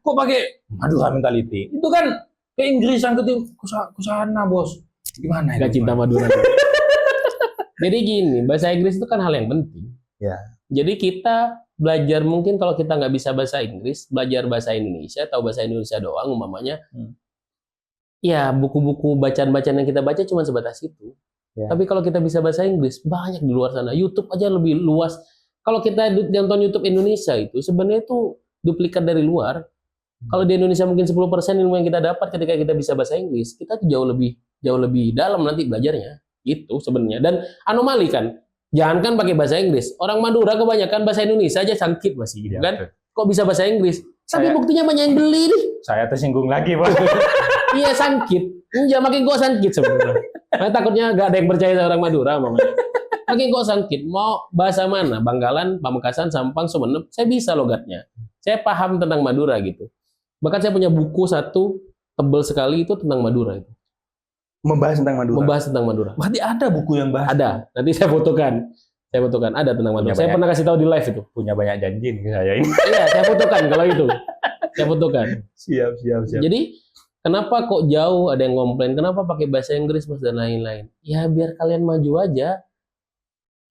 S2: Kok pakai Madura mentality? Itu kan ke Inggrisan ke sana, Bos. Gimana
S1: Gak
S2: itu?
S1: cinta Madura. Jadi gini, bahasa Inggris itu kan hal yang penting.
S2: Ya.
S1: Jadi kita belajar, mungkin kalau kita nggak bisa bahasa Inggris, belajar bahasa Indonesia atau bahasa Indonesia doang umpamanya. Ya buku-buku bacaan-bacaan yang kita baca cuma sebatas itu.
S2: Ya.
S1: Tapi kalau kita bisa bahasa Inggris, banyak di luar sana. YouTube aja lebih luas. Kalau kita nonton YouTube Indonesia itu sebenarnya itu duplikat dari luar. Kalau di Indonesia mungkin 10% ilmu yang kita dapat ketika kita bisa bahasa Inggris, kita tuh jauh lebih dalam nanti belajarnya. Itu sebenarnya. Dan anomali kan, jangankan pakai bahasa Inggris, orang Madura kebanyakan bahasa Indonesia aja sangkit masih gitu
S2: Ya,
S1: kan.
S2: betul.
S1: Kok bisa bahasa Inggris? Tapi
S2: Saya-
S1: buktinya banyak yang beli nih.
S2: Saya tersinggung lagi, Bos.
S1: Iya sangkit. Iya makin kok sangkit sebenarnya. Saya takutnya gak ada yang percaya sama orang Madura mamanya. Makin kok sangkit. Mau bahasa mana? Banggalan, Pamekasan, Sampang, Sumenep. Saya bisa logatnya. Saya paham tentang Madura gitu. Bahkan saya punya buku satu tebel sekali itu tentang Madura itu.
S2: Membahas tentang Madura.
S1: Membahas tentang Madura.
S2: Berarti ada buku yang bahas.
S1: Ada. Nanti saya fotokan. Ada tentang Madura.
S2: Punya
S1: Saya
S2: banyak.
S1: pernah kasih tahu di live itu.
S2: Punya banyak janji nih ke saya ini.
S1: Iya, saya fotokan kalau itu. Saya fotokan.
S2: Siap.
S1: Jadi kenapa kok jauh ada yang komplain? Kenapa pakai bahasa Inggris Mas dan lain-lain? Ya biar kalian maju aja.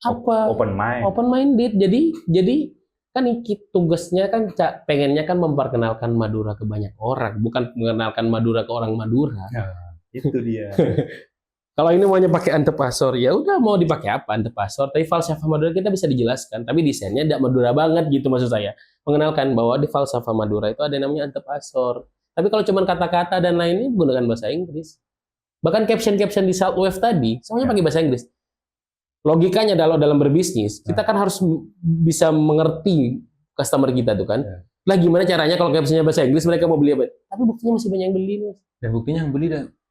S1: Apa?
S2: Open mind.
S1: Open minded. Jadi kan tugasnya kan pengennya kan memperkenalkan Madura ke banyak orang, bukan mengenalkan Madura ke orang Madura.
S2: Itu dia.
S1: Kalau ini maunya pakai antepasor, ya udah mau dipakai apa antepasor. Tapi falsafah Madura kita bisa dijelaskan. Tapi desainnya tidak Madura banget gitu maksud saya. Mengenalkan bahwa di falsafah Madura itu ada yang namanya antepasor. Tapi kalau cuma kata-kata dan lainnya menggunakan bahasa Inggris. Bahkan caption-caption di Southwave tadi semuanya pakai bahasa Inggris. Logikanya dalam berbisnis, kita kan harus bisa mengerti customer kita tuh kan. Lah gimana caranya kalau captionnya bahasa Inggris mereka mau beli apa? Tapi buktinya masih banyak yang beli nih.
S2: Dan buktinya yang beli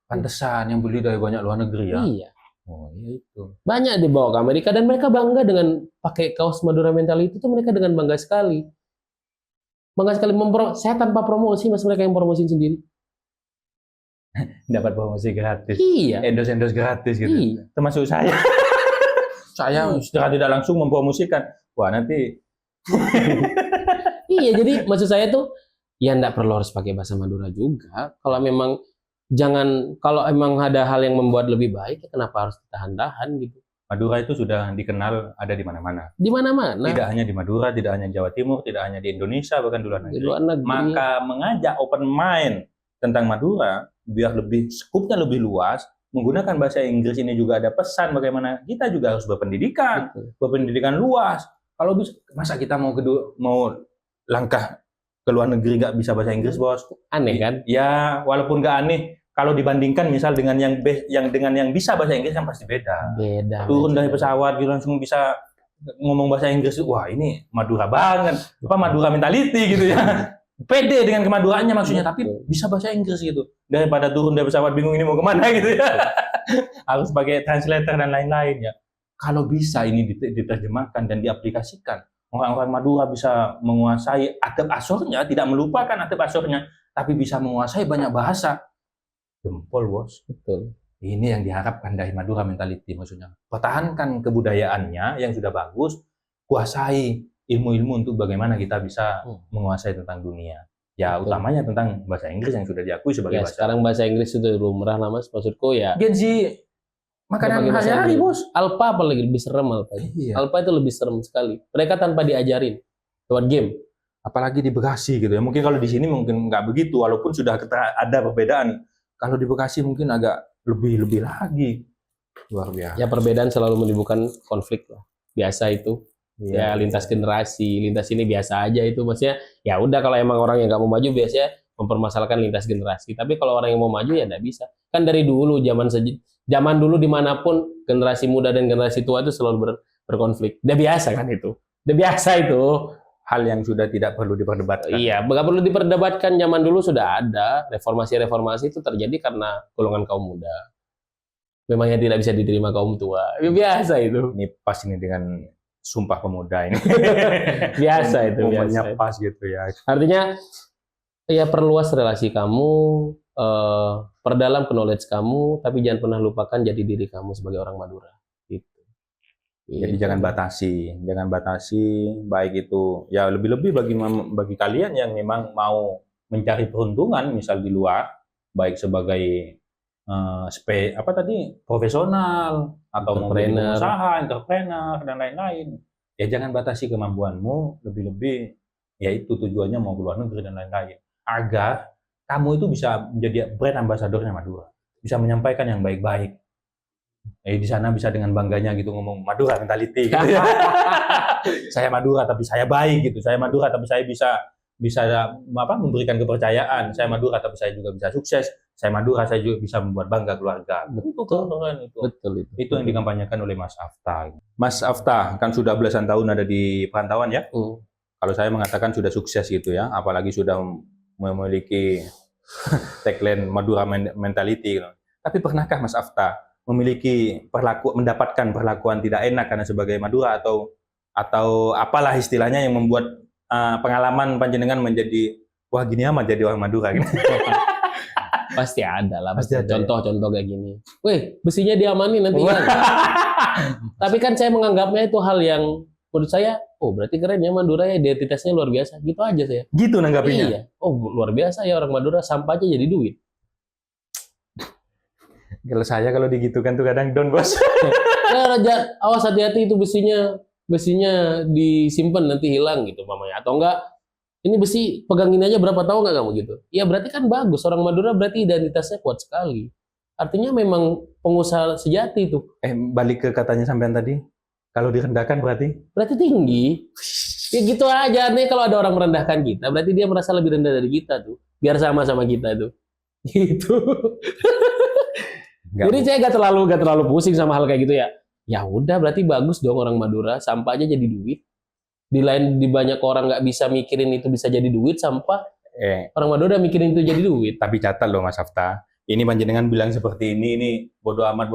S2: pantesan yang beli dari banyak luar negeri ya.
S1: Iya.
S2: Oh iya itu.
S1: Banyak dibawa ke Amerika dan mereka bangga dengan pakai kaos Madura Mentality itu mereka dengan bangga sekali. Bangga sekali saya tanpa promosi mas mereka yang promosiin sendiri.
S2: Dapat promosi gratis.
S1: Iya.
S2: Endorse gratis gitu.
S1: Iya.
S2: Termasuk saya. Saya secara tidak langsung mempromosikan. Wah nanti.
S1: Iya, jadi maksud saya tuh ya enggak perlu harus pakai bahasa Madura juga. Kalau memang kalau emang ada hal yang membuat lebih baik, ya kenapa harus ditahan-tahan gitu?
S2: Madura itu sudah dikenal ada di mana-mana.
S1: Di mana-mana.
S2: Tidak hanya di Madura, tidak hanya di Jawa Timur, tidak hanya di Indonesia, bahkan di luar
S1: Di
S2: negeri.
S1: luar negeri.
S2: Maka mengajak open mind tentang Madura, biar lebih skupnya lebih luas, menggunakan bahasa Inggris ini juga ada pesan bagaimana kita juga harus berpendidikan, berpendidikan luas. Kalau bisa, masa kita mau langkah ke luar negeri nggak bisa bahasa Inggris, Bos?
S1: Aneh kan?
S2: Ya, walaupun nggak aneh, kalau dibandingkan misal dengan dengan yang bisa bahasa Inggris kan pasti beda.
S1: Beda.
S2: Turun dari pesawat gitu langsung bisa ngomong bahasa Inggris, wah ini Madura banget, Madura mentality gitu ya. Pede dengan kemaduraannya maksudnya, tapi bisa bahasa Inggris gitu. Daripada turun dari pesawat bingung ini mau kemana gitu ya. Harus pakai translator dan lain-lain ya. Kalau bisa ini diterjemahkan dan diaplikasikan, orang-orang Madura bisa menguasai adab asornya, tidak melupakan adab asornya, tapi bisa menguasai banyak bahasa. Jempol, Bos.
S1: Betul.
S2: Ini yang diharapkan dari Madura Mentality maksudnya. Pertahankan kebudayaannya yang sudah bagus, kuasai ilmu-ilmu untuk bagaimana kita bisa menguasai tentang dunia. Ya,
S1: betul.
S2: utamanya tentang bahasa Inggris yang sudah diakui sebagai bahasa.
S1: Sekarang bahasa Inggris sudah lumrah lah Mas, maksudku ya.
S2: Gen Z makanan hari-hari, Bos.
S1: Alpha apalagi lebih serem Alpha.
S2: Iya.
S1: Alpha itu lebih serem sekali. Mereka tanpa diajarin lewat game.
S2: Apalagi di Bekasi gitu ya. Mungkin kalau di sini mungkin nggak begitu, walaupun sudah ada perbedaan. Kalau di Bekasi mungkin agak lebih lagi. Luar biasa.
S1: Ya perbedaan selalu menimbulkan konflik lah. Biasa itu. Ya
S2: Iya.
S1: lintas generasi, lintas ini biasa aja itu. Maksudnya ya udah kalau emang orang yang nggak mau maju biasanya mempermasalahkan lintas generasi. Tapi kalau orang yang mau maju ya nggak bisa. Kan dari dulu zaman dulu dimanapun generasi muda dan generasi tua itu selalu berkonflik. Udah biasa kan itu. Udah biasa itu.
S2: hal yang sudah tidak perlu diperdebatkan.
S1: Iya, nggak perlu diperdebatkan. Zaman dulu sudah ada reformasi itu terjadi karena golongan kaum muda. Memangnya tidak bisa diterima kaum tua. Biasa itu.
S2: Ini pas ini dengan Sumpah Pemuda ini.
S1: Biasa itu.
S2: Momennya
S1: Biasa.
S2: pas gitu ya.
S1: Artinya, ya perluas relasi kamu, perdalam knowledge kamu, tapi jangan pernah lupakan jati diri kamu sebagai orang Madura. Gitu.
S2: Jadi jangan batasi, baik itu ya lebih-lebih bagi kalian yang memang mau mencari peruntungan, misal di luar, baik sebagai profesional atau mau menjadi pengusaha, entrepreneur dan lain-lain. Ya jangan batasi kemampuanmu, lebih-lebih ya itu tujuannya mau ke luar negeri dan lain-lain. Agar kamu itu bisa menjadi brand ambasadornya Madura, bisa menyampaikan yang baik-baik. Di sana bisa dengan bangganya gitu ngomong Madura mentality gitu ya. Saya Madura tapi saya baik gitu. Saya Madura tapi saya bisa memberikan kepercayaan. Saya Madura tapi saya juga bisa sukses. Saya Madura saya juga bisa membuat bangga keluarga.
S1: Betul itu.
S2: Itu yang dikampanyekan oleh Mas Afta. Mas Afta kan sudah belasan tahun ada di perantauan ya. Kalau saya mengatakan sudah sukses gitu ya, apalagi sudah memiliki tagline Madura mentality gitu. Tapi pernahkah Mas Afta mendapatkan perlakuan tidak enak karena sebagai Madura atau apalah istilahnya yang membuat pengalaman panjenengan menjadi wah gini amat jadi orang Madura gitu.
S1: Pasti ada lah.
S2: Pasti ada,
S1: contoh kayak gini. Wih, besinya diamanin nanti kan. Tapi kan saya menganggapnya itu hal yang menurut saya, oh berarti keren ya Madura ya, identitasnya luar biasa. Gitu aja saya.
S2: Gitu nanggapinya.
S1: Iya. Oh luar biasa ya orang Madura, sampah aja jadi duit.
S2: Kalau digitukan tuh kadang down bos.
S1: Ya, awas hati-hati itu besinya disimpan nanti hilang gitu mamanya. Atau enggak, ini besi pegangin aja berapa tahun nggak kamu gitu. Ya berarti kan bagus, orang Madura berarti identitasnya kuat sekali. Artinya memang pengusaha sejati itu.
S2: Balik ke katanya sampean tadi, kalau direndahkan berarti
S1: tinggi. Ya gitu aja nih, kalau ada orang merendahkan kita, berarti dia merasa lebih rendah dari kita tuh. Biar sama-sama kita tuh. Gitu. Jadi saya gak terlalu pusing sama hal kayak gitu ya. Ya udah berarti bagus dong orang Madura, sampah aja jadi duit. Di banyak orang nggak bisa mikirin itu bisa jadi duit, sampah. Orang Madura mikirin itu jadi duit.
S2: Tapi catat loh Mas Afta. Ini panjenengan bilang seperti ini bodo amat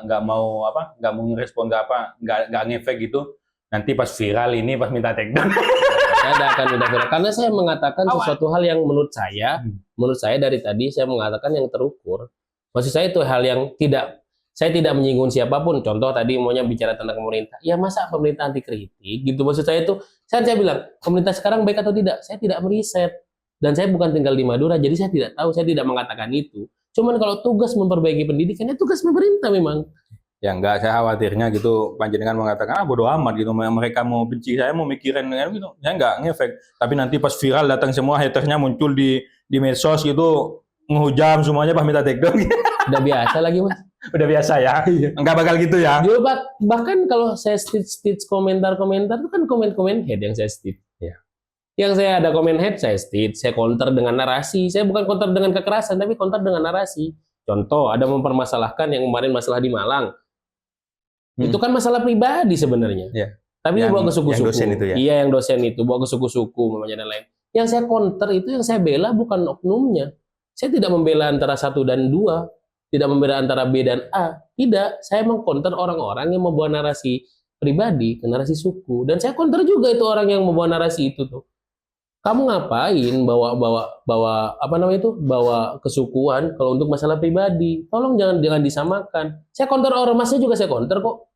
S2: nggak mau ngerespon nggak ngefek gitu. Nanti pas viral ini pas minta take down.
S1: Saya akan udah viral karena saya mengatakan sesuatu hal yang menurut saya dari tadi saya mengatakan yang terukur. Maksud saya itu hal yang saya tidak menyinggung siapapun. Contoh tadi maunya bicara tentang pemerintah. Ya masa pemerintah anti kritik gitu. Maksud saya itu, saya bilang, pemerintah sekarang baik atau tidak? Saya tidak meriset. Dan saya bukan tinggal di Madura, jadi saya tidak tahu, saya tidak mengatakan itu. Cuman kalau tugas memperbaiki pendidikannya tugas pemerintah memang.
S2: Ya enggak, saya khawatirnya gitu, panjenengan mengatakan, bodo amat gitu, mereka mau benci, saya mau mikirin gitu. Saya enggak ngefek. Tapi nanti pas viral datang semua hatersnya muncul di medsos gitu, ngehujam semuanya pas minta take down.
S1: Udah biasa lagi mas.
S2: Udah biasa ya. Enggak bakal gitu ya.
S1: Bahkan kalau saya stitch komentar-komentar itu kan komen-komen head yang saya stitch.
S2: Ya.
S1: Yang saya ada komen head saya stitch, saya counter dengan narasi. Saya bukan counter dengan kekerasan tapi counter dengan narasi. Contoh ada mempermasalahkan yang kemarin masalah di Malang. Itu kan masalah pribadi sebenarnya.
S2: Ya.
S1: Tapi dia bawa ke suku-suku.
S2: Yang dosen itu ya.
S1: Iya yang dosen itu bawa ke suku-suku namanya dan lain. Yang saya counter itu yang saya bela bukan oknumnya. Saya tidak membela antara 1 dan 2, tidak membela antara B dan A. Tidak, saya mengkonter orang-orang yang membawa narasi pribadi ke narasi suku. Dan saya counter juga itu orang yang membawa narasi itu tuh. Kamu ngapain bawa kesukuan kalau untuk masalah pribadi? Tolong jangan disamakan. Saya counter ormasnya juga saya counter kok.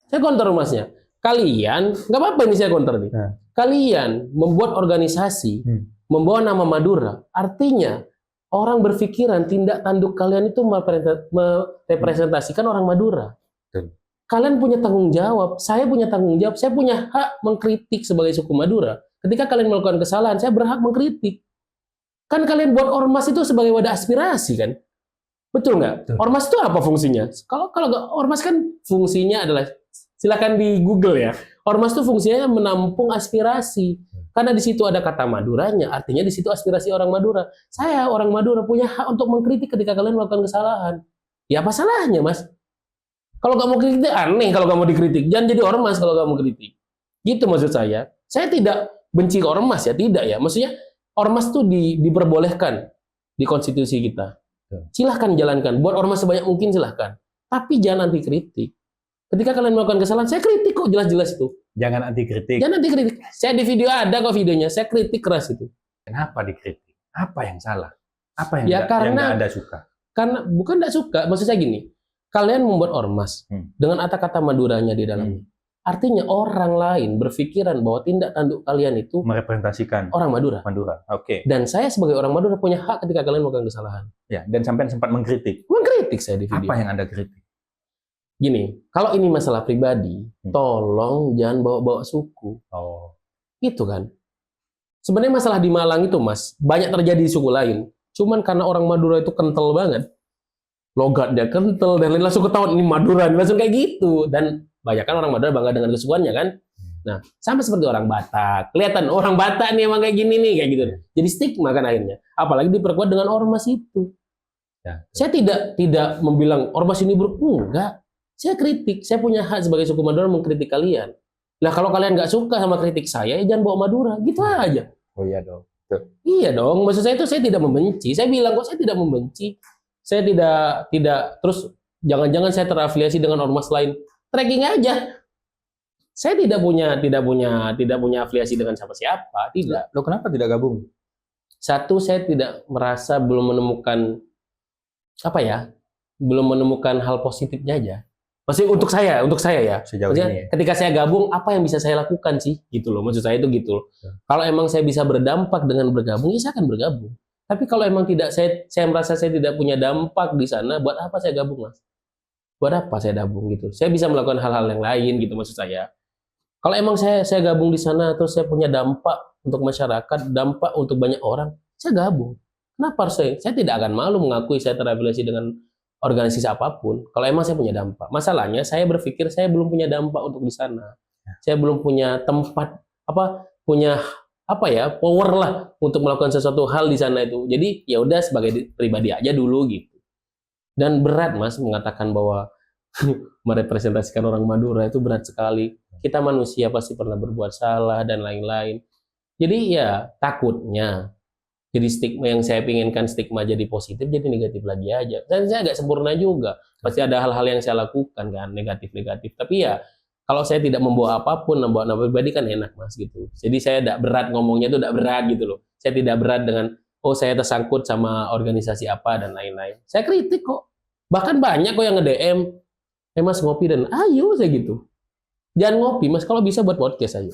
S1: Saya counter ormasnya. Kalian, nggak apa-apa ini saya counter nih. Kalian membuat organisasi, membawa nama Madura, artinya orang berpikiran tindak tanduk kalian itu merepresentasikan orang Madura. Kalian punya tanggung jawab, saya punya tanggung jawab, saya punya hak mengkritik sebagai suku Madura. Ketika kalian melakukan kesalahan, saya berhak mengkritik. Kan kalian buat ormas itu sebagai wadah aspirasi kan? Betul nggak? Ormas itu apa fungsinya? Kalau ormas kan fungsinya adalah, silakan di Google ya. Ormas itu fungsinya menampung aspirasi. Karena di situ ada kata Maduranya, artinya di situ aspirasi orang Madura. Saya orang Madura punya hak untuk mengkritik ketika kalian melakukan kesalahan. Ya apa salahnya, Mas? Kalau kamu kritik aneh kalau kamu dikritik. Jangan jadi ormas kalau kamu kritik. Gitu maksud saya. Saya tidak benci ke ormas ya, tidak ya. Maksudnya ormas tuh diperbolehkan di konstitusi kita. Silahkan jalankan, buat ormas sebanyak mungkin silahkan. Tapi jangan anti kritik. Ketika kalian melakukan kesalahan, saya kritik kok jelas-jelas itu.
S2: Jangan anti kritik.
S1: Jangan anti kritik. Saya di video ada kok videonya, saya kritik keras itu.
S2: Kenapa dikritik? Apa yang salah? Apa yang
S1: Ya,
S2: yang nggak Anda suka?
S1: Karena bukan tidak suka, maksud saya gini. Kalian membuat ormas dengan kata-kata Maduranya di dalamnya. Artinya orang lain berpikiran bahwa tindak tanduk kalian itu
S2: merepresentasikan
S1: orang Madura.
S2: Oke.
S1: Dan saya sebagai orang Madura punya hak ketika kalian melakukan kesalahan.
S2: Ya, dan sampai sempat mengkritik.
S1: Mengkritik saya di video.
S2: Apa yang Anda kritik?
S1: Gini, kalau ini masalah pribadi, tolong jangan bawa-bawa suku.
S2: Oh.
S1: Itu kan. Sebenarnya masalah di Malang itu, Mas, banyak terjadi di suku lain. Cuman karena orang Madura itu kental banget. Logatnya kental dan lain langsung ketahuan ini Madura, langsung kayak gitu. Dan banyak kan orang Madura bangga dengan kesukuannya kan. Nah, sama seperti orang Batak. Kelihatan orang Batak nih emang kayak gini nih, kayak gitu. Jadi stigma kan akhirnya. Apalagi diperkuat dengan ormas itu.
S2: Ya.
S1: Saya tidak membilang ormas ini buruk, enggak. Saya kritik, saya punya hak sebagai suku Madura mengkritik kalian. Nah, kalau kalian nggak suka sama kritik saya, ya jangan bawa Madura, gitu aja.
S2: Oh iya dong.
S1: Iya dong, maksud saya itu saya tidak membenci. Saya bilang kok saya tidak membenci. Saya tidak terus jangan-jangan saya terafiliasi dengan ormas lain. Tracking aja. Saya tidak punya afiliasi dengan siapa-siapa, tidak.
S2: Lo kenapa tidak gabung?
S1: Satu, saya tidak merasa belum menemukan belum menemukan hal positifnya aja. Maksudnya untuk saya ya.
S2: Sejauh
S1: Maksudnya,
S2: ini.
S1: ketika saya gabung, apa yang bisa saya lakukan sih? Gitu loh. Maksud saya itu gitu. Kalau emang saya bisa berdampak dengan bergabung, ya saya akan bergabung. Tapi kalau emang tidak, saya merasa saya tidak punya dampak di sana, buat apa saya gabung, Mas? Buat apa saya gabung gitu? Saya bisa melakukan hal-hal yang lain gitu maksud saya. Kalau emang saya gabung di sana, terus saya punya dampak untuk masyarakat, dampak untuk banyak orang, saya gabung. Kenapa harus saya tidak akan malu mengakui saya terafiliasi dengan organisasi apapun, kalau emang saya punya dampak. Masalahnya saya berpikir saya belum punya dampak untuk di sana. Saya belum punya tempat power lah untuk melakukan sesuatu hal di sana itu. Jadi ya udah sebagai pribadi aja dulu gitu. Dan berat Mas mengatakan bahwa merepresentasikan orang Madura itu berat sekali. Kita manusia pasti pernah berbuat salah dan lain-lain. Jadi ya takutnya jadi stigma yang saya inginkan stigma jadi positif jadi negatif lagi aja. Dan saya agak sempurna juga. Pasti ada hal-hal yang saya lakukan kan negatif-negatif. Tapi ya kalau saya tidak membawa apapun, membawa nama pribadi kan enak Mas gitu. Jadi saya tidak berat ngomongnya itu tidak berat gitu loh. Saya tidak berat dengan saya tersangkut sama organisasi apa dan lain-lain. Saya kritik kok. Bahkan banyak kok yang nge-DM, Mas ngopi dan ayo saya gitu. Jangan ngopi Mas, kalau bisa buat podcast ayo.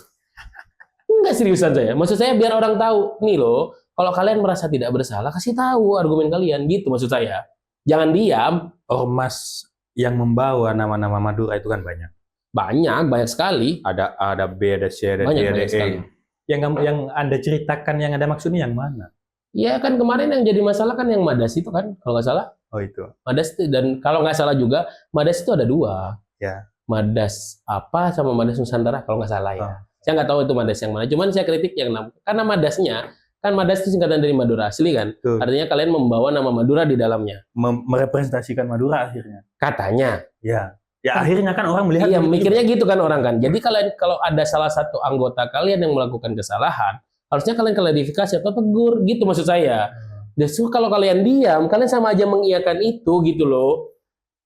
S1: Enggak seriusan saya. Maksud saya biar orang tahu nih loh. Kalau kalian merasa tidak bersalah, kasih tahu argumen kalian, gitu maksud saya. Jangan diam.
S2: Ormas yang membawa nama-nama Madura itu kan banyak.
S1: Banyak sekali.
S2: Ada A, ada B, ada C, ada D, ada E. Yang Anda ceritakan yang ada maksudnya yang mana?
S1: Ya kan kemarin yang jadi masalah kan yang Madas itu kan, kalau nggak salah.
S2: Oh itu.
S1: Madas itu, dan kalau nggak salah juga, Madas itu ada dua.
S2: Ya.
S1: Madas apa sama Madas Nusantara, kalau nggak salah ya. Saya nggak tahu itu Madas yang mana. Cuman saya kritik yang karena Madasnya, kan Madas itu singkatan dari Madura asli kan. Artinya kalian membawa nama Madura di dalamnya.
S2: Merepresentasikan Madura akhirnya.
S1: Katanya.
S2: Ya. Ya akhirnya kan orang melihat.
S1: Iya, mikirnya gitu kan orang kan. Jadi kalau ada salah satu anggota kalian yang melakukan kesalahan, harusnya kalian klarifikasi atau tegur gitu maksud saya. Justru kalau kalian diam, kalian sama aja mengiyakan itu gitu loh.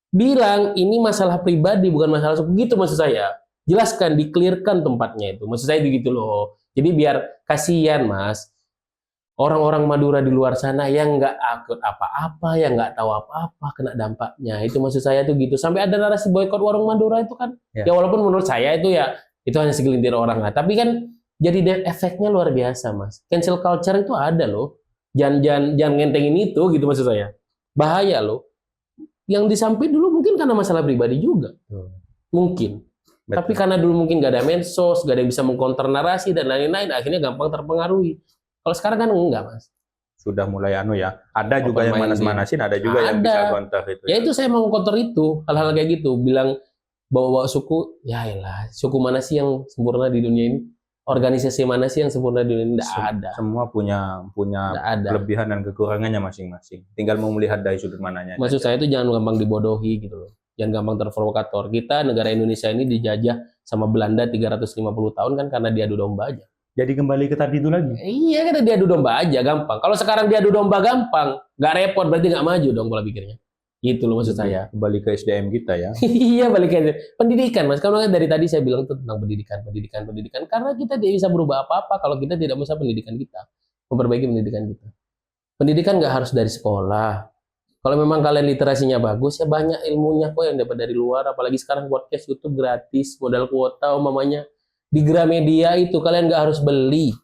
S1: Bilang ini masalah pribadi bukan masalah suku gitu maksud saya. Jelaskan, di-clearkan tempatnya itu. Maksud saya gitu loh. Jadi biar kasihan Mas. Orang-orang Madura di luar sana yang nggak akut apa-apa, yang nggak tahu apa-apa, kena dampaknya. Itu maksud saya tuh gitu. Sampai ada narasi boykot warung Madura itu kan. Ya walaupun menurut saya itu hanya segelintir orang lah. Tapi kan jadi efeknya luar biasa Mas. Cancel culture itu ada loh. Jangan ngentengin itu gitu maksud saya. Bahaya loh. Yang disampaikan dulu mungkin karena masalah pribadi juga. Mungkin. Betul. Tapi karena dulu mungkin nggak ada medsos, nggak ada yang bisa mengkonter narasi dan lain-lain, akhirnya gampang terpengaruhi. Kalau sekarang kan enggak, Mas.
S2: Sudah mulai ada juga yang manas-manasin, ada juga yang bisa counter itu.
S1: Ya itu saya mau counter itu, hal-hal kayak gitu, bilang bawa-bawa suku, ya elah, suku mana sih yang sempurna di dunia ini? Organisasi mana sih yang sempurna di dunia ini? Enggak ada.
S2: Semua punya kelebihan dan kekurangannya masing-masing. Tinggal mau melihat dari sudut mananya.
S1: Maksud saya itu jangan gampang dibodohi gitu loh. Jangan gampang terprovokator. Kita negara Indonesia ini dijajah sama Belanda 350 tahun kan karena diadu domba aja.
S2: jadi kembali ke tadi itu lagi.
S1: Iya, kita diadu domba aja gampang. Kalau sekarang diadu domba gampang, nggak repot berarti nggak maju dong pola pikirnya. Gitu loh maksud saya.
S2: Kembali ke SDM kita ya.
S1: Iya, balik ke pendidikan, Mas. Kalau dari tadi saya bilang itu tentang pendidikan. Karena kita tidak bisa berubah apa-apa kalau kita tidak bisa pendidikan kita, memperbaiki pendidikan kita. Pendidikan nggak harus dari sekolah. Kalau memang kalian literasinya bagus, ya banyak ilmunya kok yang dapat dari luar. Apalagi sekarang podcast YouTube gratis, modal kuota, umpamanya. Di Gramedia itu kalian nggak harus beli.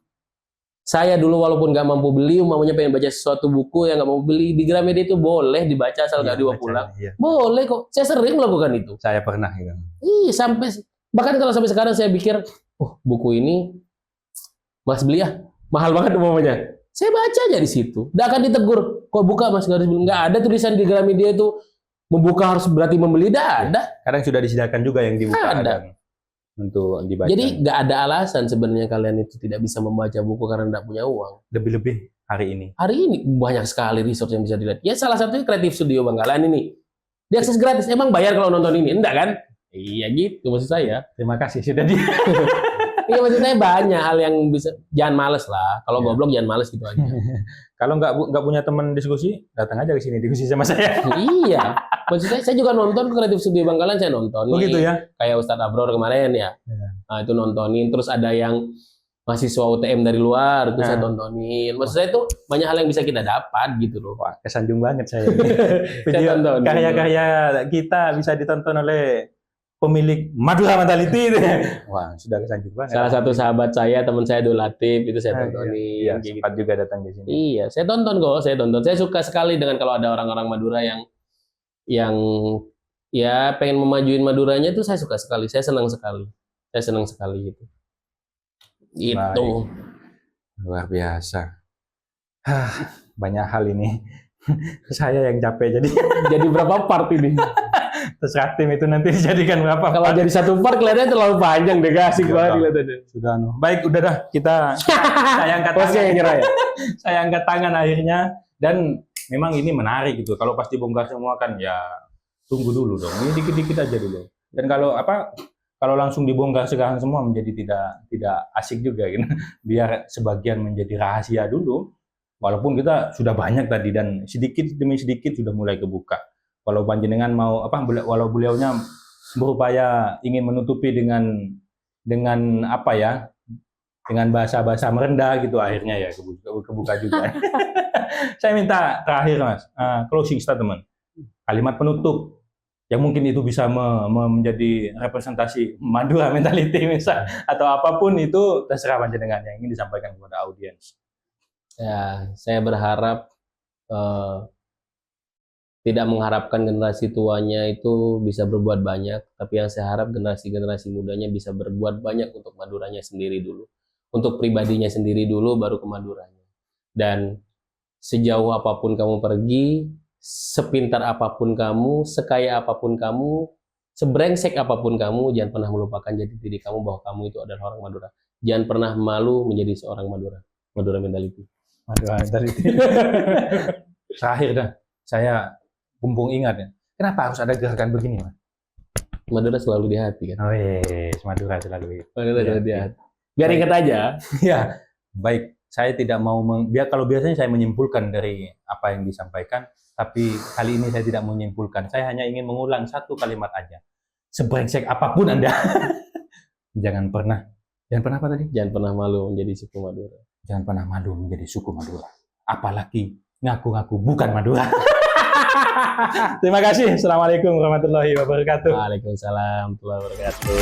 S1: Saya dulu walaupun nggak mampu beli, umpamanya pengen baca sesuatu buku yang nggak mau beli, di Gramedia itu boleh dibaca asal nggak dibawa pulang.
S2: Iya.
S1: Boleh kok. Saya sering melakukan itu.
S2: Saya pernah gitu.
S1: Sampai bahkan kalau sampai sekarang saya pikir, buku ini Mas beli ya, mahal banget umpamanya. Saya baca aja di situ. Nggak akan ditegur. Kok buka Mas nggak harus beli? Nggak ada tulisan di Gramedia itu membuka harus berarti membeli. Nggak ada.
S2: Kadang sudah disediakan juga yang dibuka.
S1: Ada.
S2: Untuk dibaca.
S1: Jadi nggak ada alasan sebenarnya kalian itu tidak bisa membaca buku karena tidak punya uang.
S2: Lebih-lebih hari ini.
S1: Hari ini banyak sekali resource yang bisa dilihat. Ya salah satunya Kreatif Studio Bangkalan ini. Diakses gratis. Emang bayar kalau nonton ini? Enggak kan? Iya gitu maksud saya.
S2: Terima kasih sudah di.
S1: Iya maksud saya banyak hal yang bisa. Jangan males lah. Kalau goblok jangan males gitu aja.
S2: Kalau nggak punya teman diskusi, datang aja ke sini diskusi sama saya.
S1: Iya. Maksud saya juga nonton ke Kreatif Studio Bangkalan, saya nonton.
S2: Oh gitu ya?
S1: Kayak Ustadz Abror kemarin ya. Nah itu nontonin. Terus ada yang mahasiswa UTM dari luar, itu saya tontonin. Maksud saya itu banyak hal yang bisa kita dapat gitu loh.
S2: Wah, kesanjung banget saya.
S1: Saya tonton.
S2: Karya-karya kita bisa ditonton oleh pemilik Madura Mentality itu. Wah, sudah kesanjung banget.
S1: Salah satu sahabat saya, teman saya Dul Latif, itu saya tontonin.
S2: Iya, sempat juga datang di sini.
S1: Iya, saya tonton kok, saya tonton. Saya suka sekali dengan kalau ada orang-orang Madura yang ya pengen memajuin Maduranya itu saya suka sekali. Saya senang sekali itu. Itu.
S2: Baik. Luar biasa. Banyak hal ini. Saya yang capek
S1: jadi berapa part ini?
S2: Terserah tim itu nanti dijadikan berapa.
S1: Kalau jadi satu part kelihatannya terlalu panjang deh, asik banget kelihatannya.
S2: Sudah baik, udah dah kita saya angkat tangan. Saya angkat tangan akhirnya, dan memang ini menarik gitu. Kalau pasti bongkar semua kan ya tunggu dulu dong. Ini dikit-dikit aja dulu. Dan kalau langsung dibongkar sekarang semua menjadi tidak asik juga gitu. Biar sebagian menjadi rahasia dulu. Walaupun kita sudah banyak tadi dan sedikit demi sedikit sudah mulai kebuka. Walau panjenengan walau beliaunya berupaya ingin menutupi dengan dengan bahasa-bahasa merendah gitu, akhirnya ya kebuka juga. Saya minta terakhir Mas, closing statement, kalimat penutup yang mungkin itu bisa menjadi representasi Madura Mentality misal, atau apapun itu terserah panjenengan yang ingin disampaikan kepada audiens.
S1: Ya, saya berharap tidak mengharapkan generasi tuanya itu bisa berbuat banyak, tapi yang saya harap generasi-generasi mudanya bisa berbuat banyak untuk Maduranya sendiri dulu. Untuk pribadinya sendiri dulu, baru ke Maduranya. Dan sejauh apapun kamu pergi, sepintar apapun kamu, sekaya apapun kamu, sebrengsek apapun kamu, jangan pernah melupakan jati diri kamu bahwa kamu itu adalah orang Madura. Jangan pernah malu menjadi seorang Madura. Madura Mentality.
S2: Madura Mentality. Terakhir dah, saya mumpung ingat ya, kenapa harus ada gerakan begini, Mas?
S1: Madura selalu di hati kan?
S2: Oh iya, Madura selalu.
S1: Madura selalu di hati. Biar ingat aja.
S2: Ya, baik. Saya tidak mau kalau biasanya saya menyimpulkan dari apa yang disampaikan, tapi kali ini saya tidak menyimpulkan. Saya hanya ingin mengulang satu kalimat aja. Sebrengsek apapun Anda, jangan pernah apa tadi?
S1: Jangan pernah malu menjadi suku Madura.
S2: Jangan pernah malu menjadi suku Madura. Apalagi ngaku-ngaku bukan Madura. Terima kasih. Assalamualaikum warahmatullahi wabarakatuh.
S1: Waalaikumsalam warahmatullahi wabarakatuh.